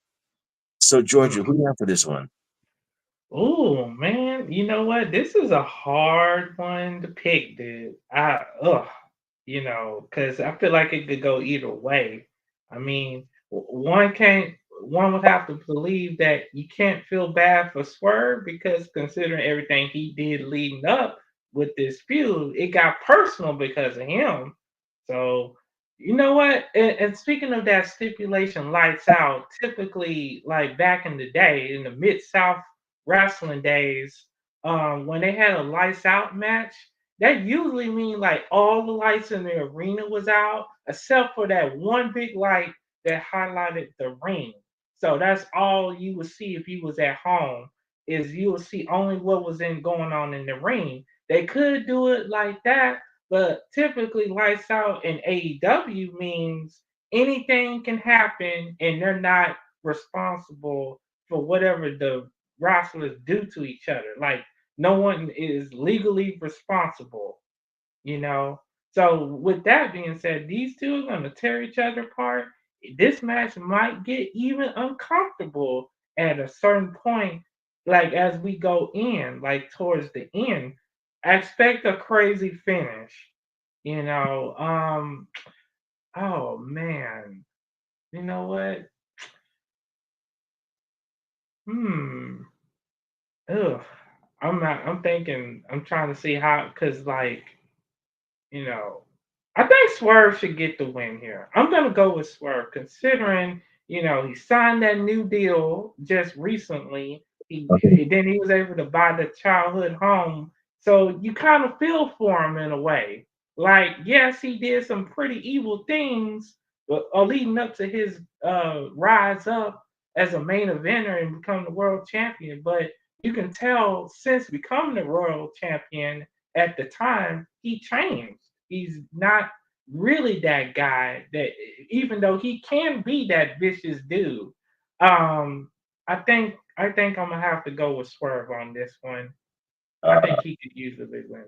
So, Georgia, who do you have for this one? Oh man, you know what? This is a hard one to pick, dude. Because I feel like it could go either way. I mean, one would have to believe that you can't feel bad for Swerve because considering everything he did leading up with this feud, it got personal because of him. So you know what? And speaking of that stipulation, lights out. Typically, like back in the day, in the Mid South wrestling days, when they had a lights out match, that usually mean like all the lights in the arena was out, except for that one big light that highlighted the ring. So that's all you would see if you was at home. Is you would see only what was in going on in the ring. They could do it like that, but typically, lights out in AEW means anything can happen and they're not responsible for whatever the wrestlers do to each other. Like, no one is legally responsible, you know? So, with that being said, these two are going to tear each other apart. This match might get even uncomfortable at a certain point, like as we go in, like towards the end. I expect a crazy finish. You know, oh man, you know what? Hmm. Ugh. I'm not. I'm thinking. I'm trying to see how, cause like you know, I think Swerve should get the win here. I'm gonna go with Swerve, considering he signed that new deal just recently. Okay. Then he was able to buy the childhood home, so you kind of feel for him in a way. Like, yes, he did some pretty evil things, but leading up to his rise up as a main eventer and become the world champion. But you can tell since becoming the world champion at the time, he changed. He's not really that guy that even though he can be that vicious dude. Um, I think I'm gonna have to go with Swerve on this one. I Uh, think he could use a big win.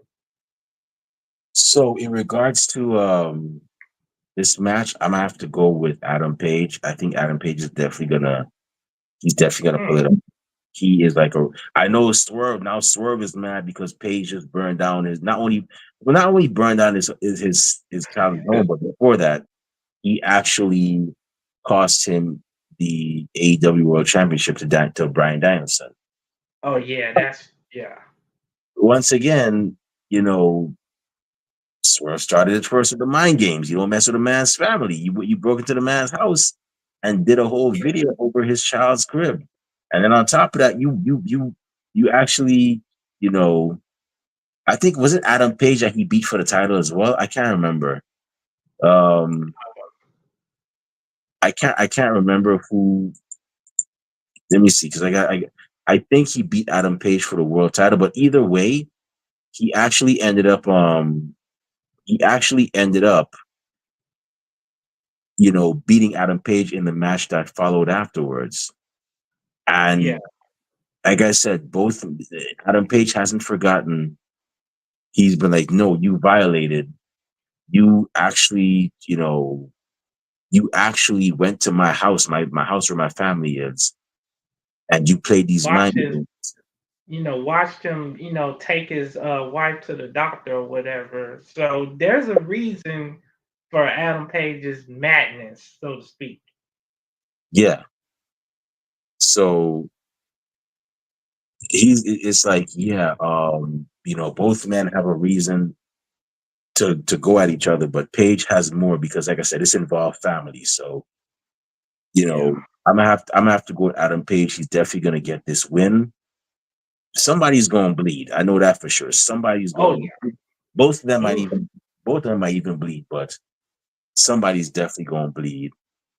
so, in regards to this match, I'm gonna have to go with Adam Page. I think Adam Page is definitely gonna pull Hmm. it up. He is like a. I know Swerve now. Swerve is mad because Page just burned down his not only burned down his childhood home, but before that, he actually cost him the AEW World Championship to Brian Danielson. Oh yeah, that's yeah. Once again, you know, Swerve started it first with the mind games. You don't mess with a man's family. You broke into the man's house and did a whole Yeah. video over his child's crib, and then on top of that, you actually, you know, I think was it Adam Page that he beat for the title as well? I can't remember. Um, I can't remember who. Let me see, because I think he beat Adam Page for the world title, but either way, he actually ended up he actually ended up beating Adam Page in the match that followed afterwards. Yeah, And like I said, both Adam Page hasn't forgotten. He's been like, no, you violated. You actually, you actually went to my house, my house where my family is, and you played these watch mind his, games. watched him, take his wife to the doctor or whatever. So there's a reason for Adam Page's madness, so to speak. Yeah. So it's like, yeah, both men have a reason to go at each other, but Paige has more because, like I said, it's involved family. So, Yeah. I'm gonna have to go with Adam Page. He's definitely gonna get this win. Somebody's gonna bleed. I know that for sure. Somebody's Oh gonna both of them yeah. might Oof. even both of them might even bleed, but somebody's definitely gonna bleed.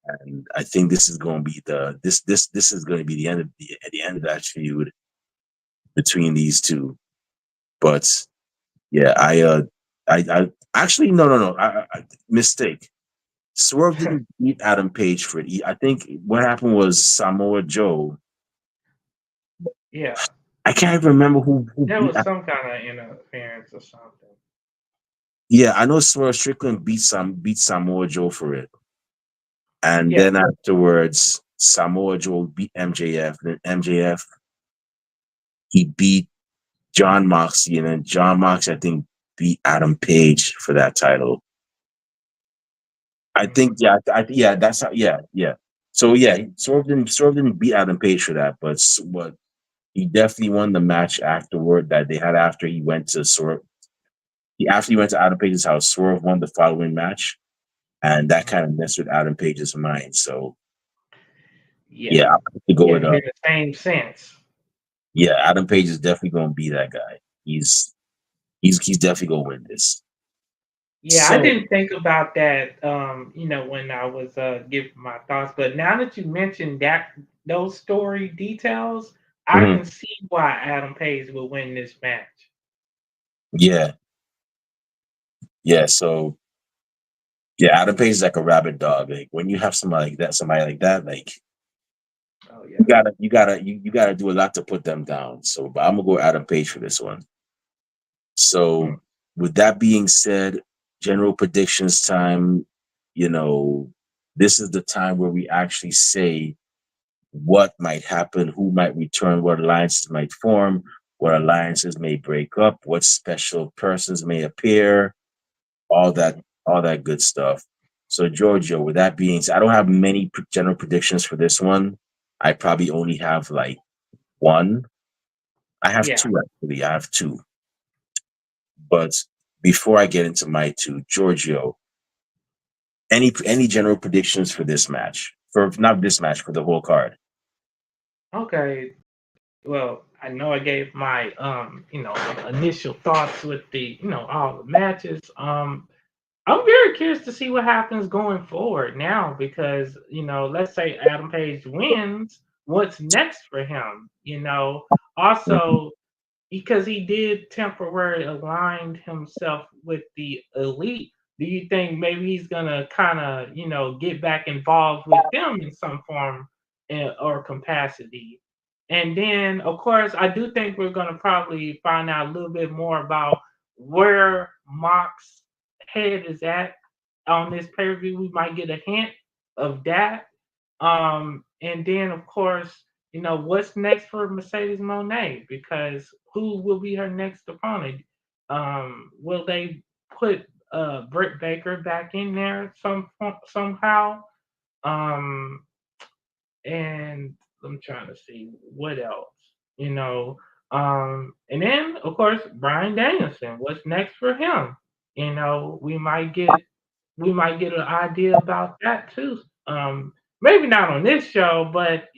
And I think this is gonna be this is gonna be the end of the end of that feud between these two. But yeah, I actually no, mistake. Swerve didn't beat Adam Page for it. I think what happened was Samoa Joe. Yeah. I can't even remember who There beat. was some kind of interference or something. Yeah, I know Swerve Strickland beat Samoa Joe for it, and Yeah. then afterwards Samoa Joe beat MJF. Then MJF he beat John Moxley, and then John Moxley I think beat Adam Page for that title. I think Mhm. yeah, that's how yeah. So yeah, Swerve didn't beat Adam Page for that, but he definitely won the match afterward that they had after he went to Swerve. After he went to Adam Page's house, Swerve won the following match, and that kind of messed with Adam Page's mind. So yeah, Yeah. I have to go with Giving him the same sense. yeah, Adam Page is definitely going to be that guy. He's definitely going to win this. Yeah, I So didn't think about that, when I was giving my thoughts. But now that you mentioned that those story details, I mhm, can see why Adam Page will win this match. yeah, yeah. So yeah, Adam Page is like a rabid dog. Like when you have somebody like that, like Oh you yeah. gotta you gotta do a lot to put them down. So, but I'm gonna go Adam Page for this one. Mm. So, with that being said, general predictions time, you know, this is the time where we actually say what might happen, who might return, what alliances might form, what alliances may break up, what special persons may appear, all that, all that good stuff. So, Giorgio, with that being said, I don't have many general predictions for this one. I probably only have like one. I have Yeah. two actually. I have two. But before I get into my two, Giorgio, any general predictions for this match? For not this match, for the whole card. Okay. Well, I know I gave my initial thoughts with the all the matches. I'm very curious to see what happens going forward now because, let's say Adam Page wins, what's next for him? Mhm. Also because he did temporarily align himself with the elite. Do you think maybe he's gonna kind of get back involved with them in some form or capacity? And then, of course, I do think we're gonna probably find out a little bit more about where Mox's head is at on this pay per view. We might get a hint of that. And then, of course, what's next for Mercedes Monet? Because who will be her next opponent? Will they put Britt Baker back in there somehow? Um, and I'm trying to see what else, you know. And then of course Brian Danielson. What's next for him? We might get an idea about that too. Maybe not on this show, but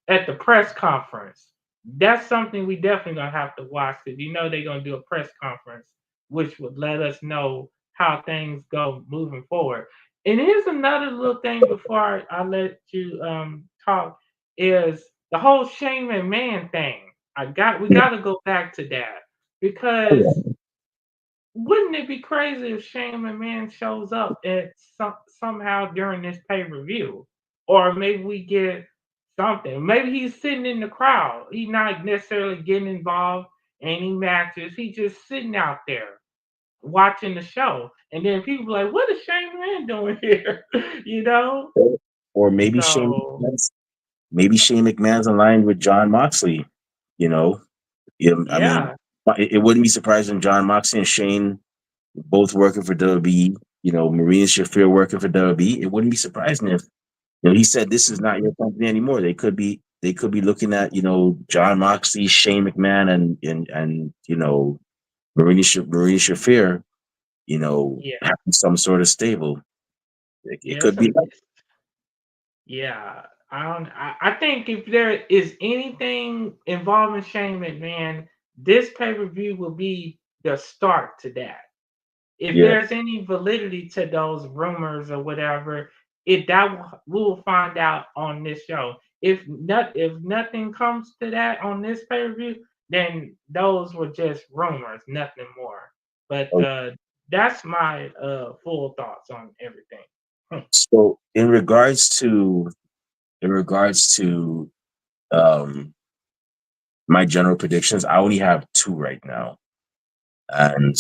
at the press conference. that's something we definitely gonna have to watch because they're gonna do a press conference, which would let us know how things go moving forward. And here's another little thing before I let you talk is the whole Shane McMahon thing. We Yeah. got to go back to that Oh, because yeah. wouldn't it be crazy if Shane McMahon shows up at somehow during this pay per view, or maybe we get something. Maybe he's sitting in the crowd. He's not necessarily getting involved in any matches. He's just sitting out there watching the show, and then people are like, "What is Shane McMahon doing here?" you know. Or maybe So maybe Shane McMahon's aligned with John Moxley. You know, yeah, I mean, yeah, it wouldn't be surprising John Moxley and Shane both working for WWE. Marina Shafir working for WWE. It wouldn't be surprising if he said this is not your company anymore. They could be looking at John Moxley, Shane McMahon, and Marina Shafir. yeah, Having some sort of stable. It yeah. could be that. Yeah, I don't. I think if there is anything involving Shane McMahon, this pay per view will be the start to that. If Yeah. there's any validity to those rumors or whatever, it that we'll find out on this show. If nothing comes to that on this pay per view, then those were just rumors, nothing more. But that's my full thoughts on everything. So in regards to um my general predictions, I only have two right now. And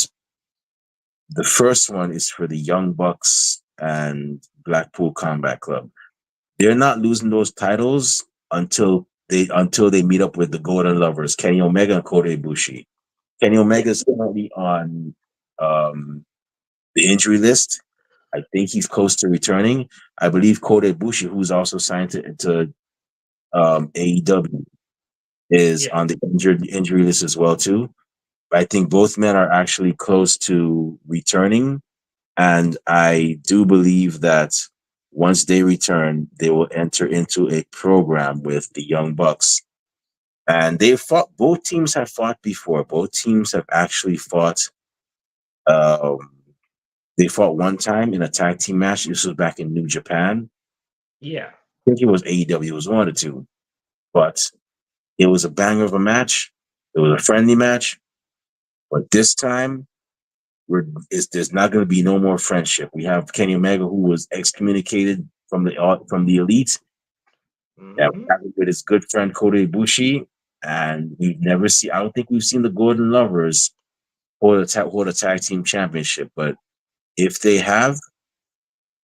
the first one is for the Young Bucks and Blackpool Combat Club. They're not losing those titles until they meet up with the Golden Lovers, Kenny Omega and Kota Ibushi. Kenny Yeah, Omega is currently on um, the injury list. I think he's close to returning. I believe Kota Ibushi, who's also signed to AEW, is yeah. on the injury list as well too. I think both men are actually close to returning, and I do believe that once they return, they will enter into a program with the Young Bucks. And they fought. Both teams have fought before. Both teams have actually fought. Um, they fought one time in a tag team match. This was back in New Japan. Yeah. I think it was AEW. It was one of the two, but it was a banger of a match. It was a friendly match, but this time there's not going to be no more friendship. We have Kenny Omega, who was excommunicated from the elite, and we Hmm. have it with his good friend Kota Ibushi, and we've never seen. I don't think we've seen the Golden Lovers hold a tag team championship, but if they have,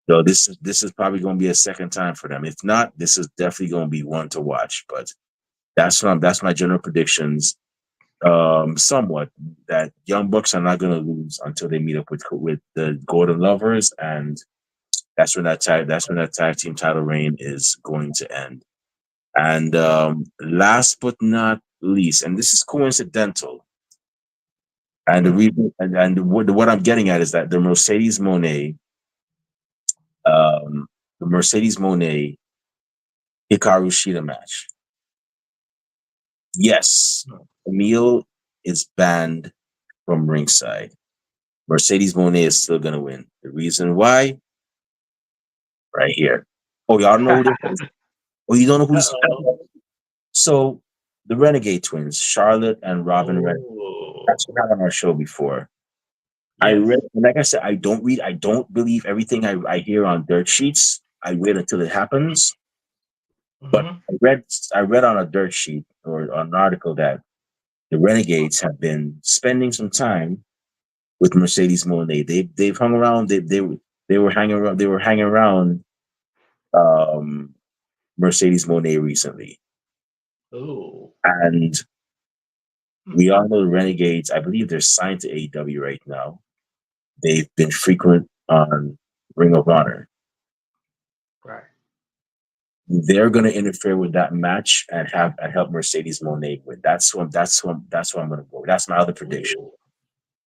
though, this is probably going to be a second time for them. If not, this is definitely going to be one to watch. But that's my general predictions. Somewhat that Young Bucks are not going to lose until they meet up with the Golden Lovers, and that's when that tag team title reign is going to end. And last but not least, and this is coincidental, and the Hmm. reason and what I'm getting at is that um, the Mercedes Monet Hikaru Shida match. Yes, Emil is banned from ringside. Mercedes Monet is still gonna win. The reason why, right here. Oh, y'all don't know who this is? Oh, you don't know who this is? Uh-oh. So the Renegade Twins, Charlotte and Robin Renegade. Oh, That's what had on our show before. I read, yes. like I said, I don't believe everything I hear on dirt sheets. I wait until it happens. But Hmm. I read on a dirt sheet or an article that the Renegades have been spending some time with Mercedes Monet. They've hung around. They were hanging around um, Mercedes Monet recently, Oh. and Hmm. we all know the Renegades. I believe they're signed to AEW right now. They've been frequent on Ring of Honor. Right. They're going to interfere with that match and help Mercedes Monet win. That's who I'm going to go. That's my other prediction. Oh.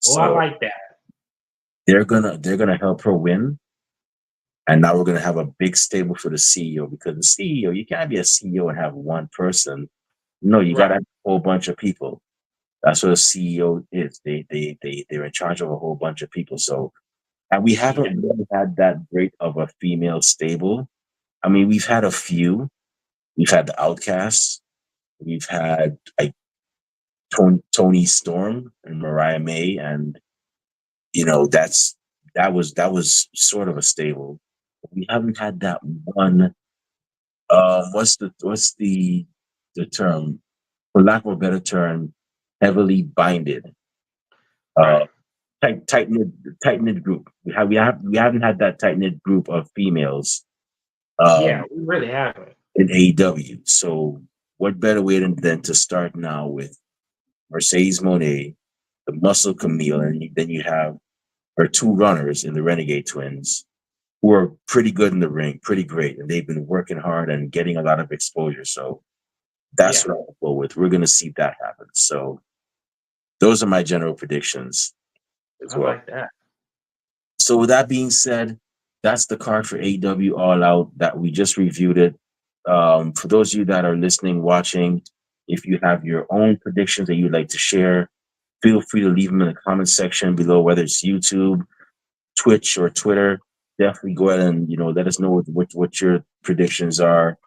Oh, I So like that. they're gonna help her win, and now we're gonna have a big stable for the CEO, because the CEO, you can't be a CEO and have one person. No, you got to Right. have a whole bunch of people. That's what a CEO is. They're in charge of a whole bunch of people. So, and we Yeah. haven't really had that great of a female stable. I mean, we've had a few. We've had the Outcasts. We've had like Tony Storm and Mariah May, and that was sort of a stable. We haven't had that one. What's the term? For lack of a better term, heavily binded. Uh, Right. tight knit group. We haven't had that tight knit group of females Yeah, um, we really haven't. in AEW. So what better way than to start now with Mercedes Monet, the Muscle Camille, and then you have her two runners in the Renegade Twins, who are pretty good in the ring, pretty great, and they've been working hard and getting a lot of exposure. So that's Yeah, what I'll go with. We're going to see that happen. So those are my general predictions as I well. like that. So with that being said, that's the card for AW All Out that we just reviewed it. For those of you that are listening, watching, if you have your own predictions that you'd like to share, feel free to leave them in the comment section below, whether it's YouTube, Twitch, or Twitter. Definitely go ahead and let us know what your predictions are.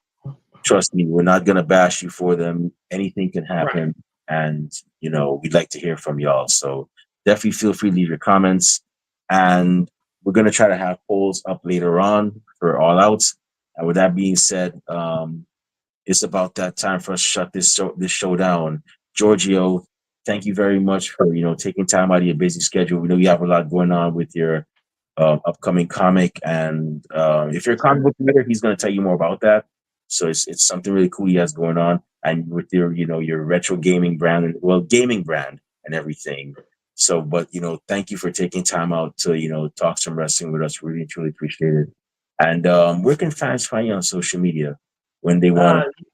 Trust me, we're not gonna bash you for them. Anything can Right. happen, and we'd like to hear from y'all. So definitely feel free to leave your comments, and we're gonna try to have polls up later on for all outs. And with that being said, it's about that time for us to shut this show down. Giorgio, thank you very much for taking time out of your busy schedule. We know you have a lot going on with your upcoming comic, and if you're a Yes, comic sir. book reader, he's going to tell you more about that. So it's something really cool he has going on, and with your retro gaming brand and gaming brand and everything. So, but thank you for taking time out to talk some wrestling with us. Really truly appreciate it. And where can fans find you on social media when they want Uh, to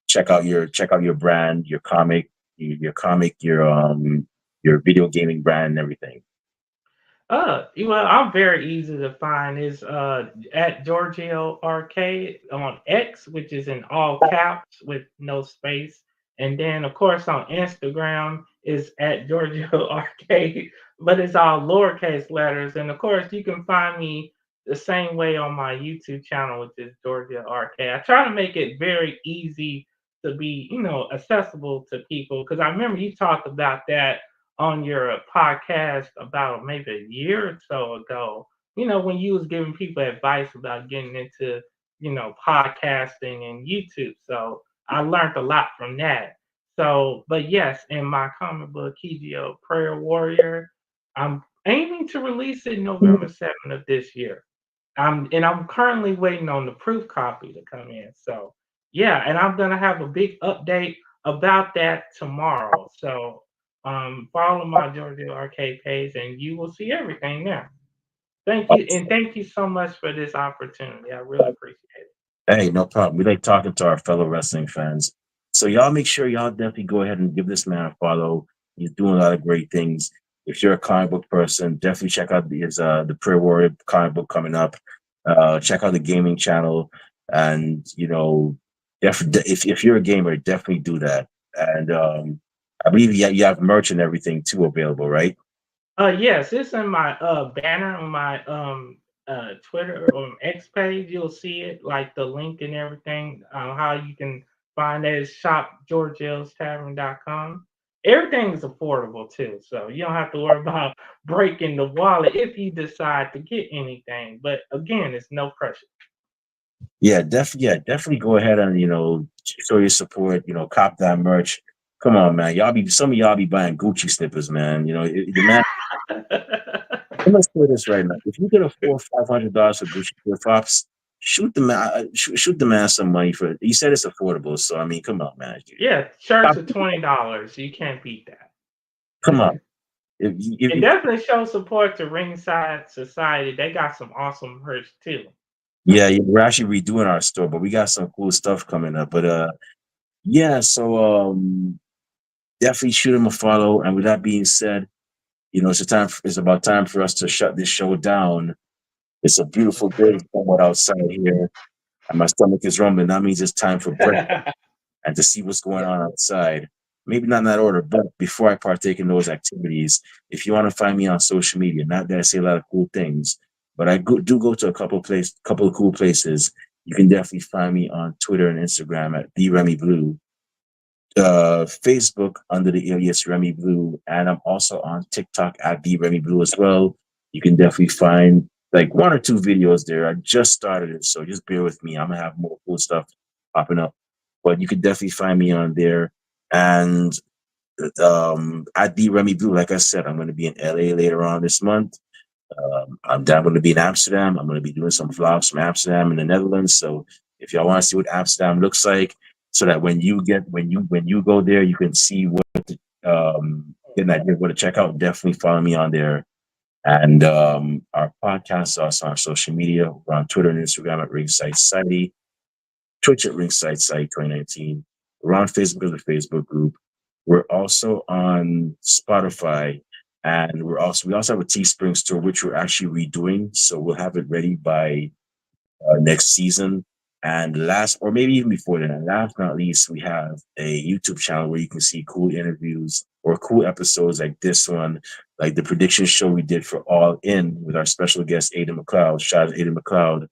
check out your brand, your video gaming brand and everything? well, I'm very easy to find. Is at Georgio Arcade on X, which is in all caps with no space, and then of course on Instagram is at Georgio Arcade, but it's all lowercase letters. And of course, you can find me the same way on my YouTube channel, which is Georgia Arcade. I try to make it very easy to be, accessible to people because I remember you talked about that on your podcast about maybe a year or so ago, when you was giving people advice about getting into, podcasting and YouTube. So I learned a lot from that. So, but yes, in my comic book, Kigio Prayer Warrior, I'm aiming to release it November 7th of this year. I'm currently waiting on the proof copy to come in. So yeah, and I'm gonna have a big update about that tomorrow. So follow my Georgia Arcade page and you will see everything there. Thank you, and thank you so much for this opportunity. I really appreciate it. Hey, no problem. We like talking to our fellow wrestling fans. So y'all make sure y'all definitely go ahead and give this man a follow. He's doing a lot of great things. If you're a comic book person, definitely check out the Prayer Warrior comic book coming up. Check out the gaming channel, and if you're a gamer, definitely do that. And I believe you have merch and everything too available, right? Yes, it's in my banner on my Twitter or X page. You'll see it, like the link and everything. How you can find that is shopgeorgiostavern.com. Everything is affordable too, so you don't have to worry about breaking the wallet if you decide to get anything. But again, it's no pressure. Yeah, definitely go ahead and show your support. Cop that merch. Come on, man. Some of y'all be buying Gucci slippers, man. The man. I'm gonna say this right now. If you get a $400 or $500 for Gucci flip flops, shoot the man some money for it. You said it's affordable, so I mean, come on, man. Yeah, shirts are $20. You can't beat Come that. on. If, if, And if, definitely show support to Ringside Society. They got some awesome merch too. yeah, we're actually redoing our store, but we got some cool stuff coming up. But yeah. So definitely shoot him a follow. And with that being said, it's about time for us to shut this show down. It's a beautiful day somewhat outside here, and my stomach is rumbling. That means it's time for breakfast. and to see what's going on outside. Maybe not in that order, but before I partake in those activities, if you want to find me on social media, not that I say a lot of cool things, but do go to a couple of cool places. You can definitely find me on Twitter and Instagram at the Remy Blue, Facebook under the alias Remy Blue, and I'm also on TikTok at the Remy Blue as well. You can definitely find like one or two videos there. I just started it, so just bear with me. I'm gonna have more cool stuff popping up, but you can definitely find me on there. And at the Remy Blue, like I said, I'm gonna be in LA later on this month. I'm going to be in Amsterdam. I'm going to be doing some vlogs from Amsterdam in the Netherlands. So if y'all want to see what Amsterdam looks like, so that when you go there, you can see get an idea of what to check out. Definitely follow me on there. And our podcast is also on social media. We're on Twitter and Instagram at Ringside Society, Twitch at Ringside Society 2019. We're on Facebook in the Facebook group. We're also on Spotify, and we also have a Teespring store which we're actually redoing. So we'll have it ready by next season. And last, or maybe even before then, and last but not least, we have a YouTube channel where you can see cool interviews or cool episodes like this one, like the prediction show we did for All In with our special guest Aiden McLeod. Shout out to Aiden McLeod,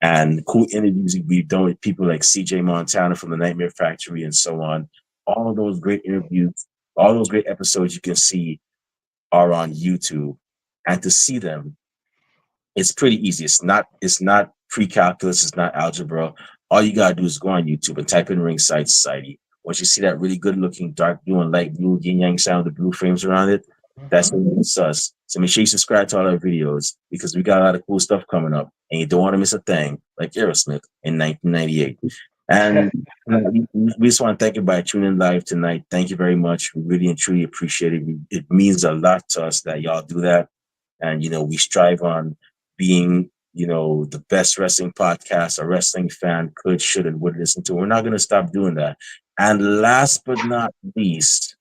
and cool interviews we've done with people like CJ Montana from the Nightmare Factory and so on. All of those great interviews, all those great episodes you can see are on YouTube. And to see them, it's pretty easy. It's not pre-calculus, it's not algebra. All you gotta do is go on YouTube and type in Ringside Society. Once you see that really good looking dark blue and light blue yin yang sound, the blue frames around it, that's Mm-hmm. when it's us. So make sure you subscribe to all our videos because we got a lot of cool stuff coming up, and you don't want to miss a thing like Aerosmith in 1998. And we just want to thank you by tuning in live tonight. Thank you very much. We really and truly appreciate it. It means a lot to us that y'all do that. And we strive on being the best wrestling podcast a wrestling fan could, should, and would listen to. We're not going to stop doing that. And um last but not least,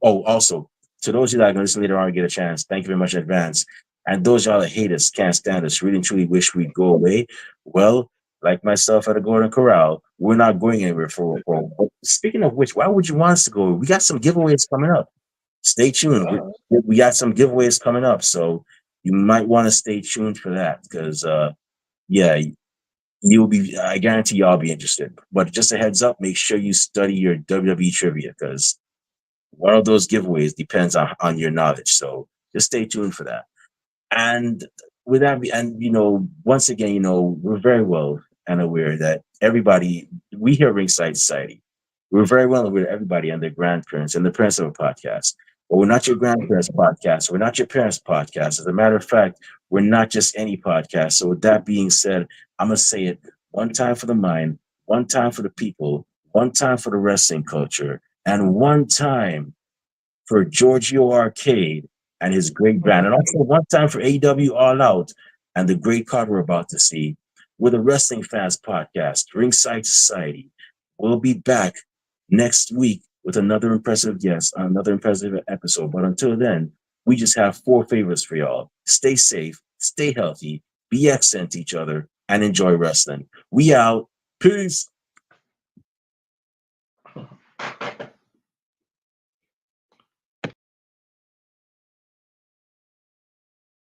also, to those of you that are going to listen later on and get a chance, thank you very much in advance. And those y'all that hate us, can't stand us, really and truly wish we'd go away. Well, like myself at a Golden Corral, we're not going anywhere for. Speaking of which, why would you want us to go? We got some giveaways coming up. Stay tuned. We got some giveaways coming up, so you might want to stay tuned for that because, yeah, you'll be. I guarantee y'all be interested. But just a heads up, make sure you study your WWE trivia because one of those giveaways depends on your knowledge. So just stay tuned for that. And with that, and once again, we're very well and aware that everybody, we here at Ringside Society, we're very well aware that everybody and their grandparents and the parents of a podcast. But we're not your grandparents' podcast. We're not your parents' podcast. As a matter of fact, we're not just any podcast. So with that being said, I'm gonna say it one time for the mind, one time for the people, one time for the wrestling culture, and one time for Georgio Arcade and his great band, and also one time for AEW All Out and the great card we're about to see. With a Wrestling Fans podcast, Ringside Society. We'll be back next week with another impressive guest on another impressive episode. But until then, we just have four favors for y'all. Stay safe, stay healthy, be excellent to each other, and enjoy wrestling. We out. Peace.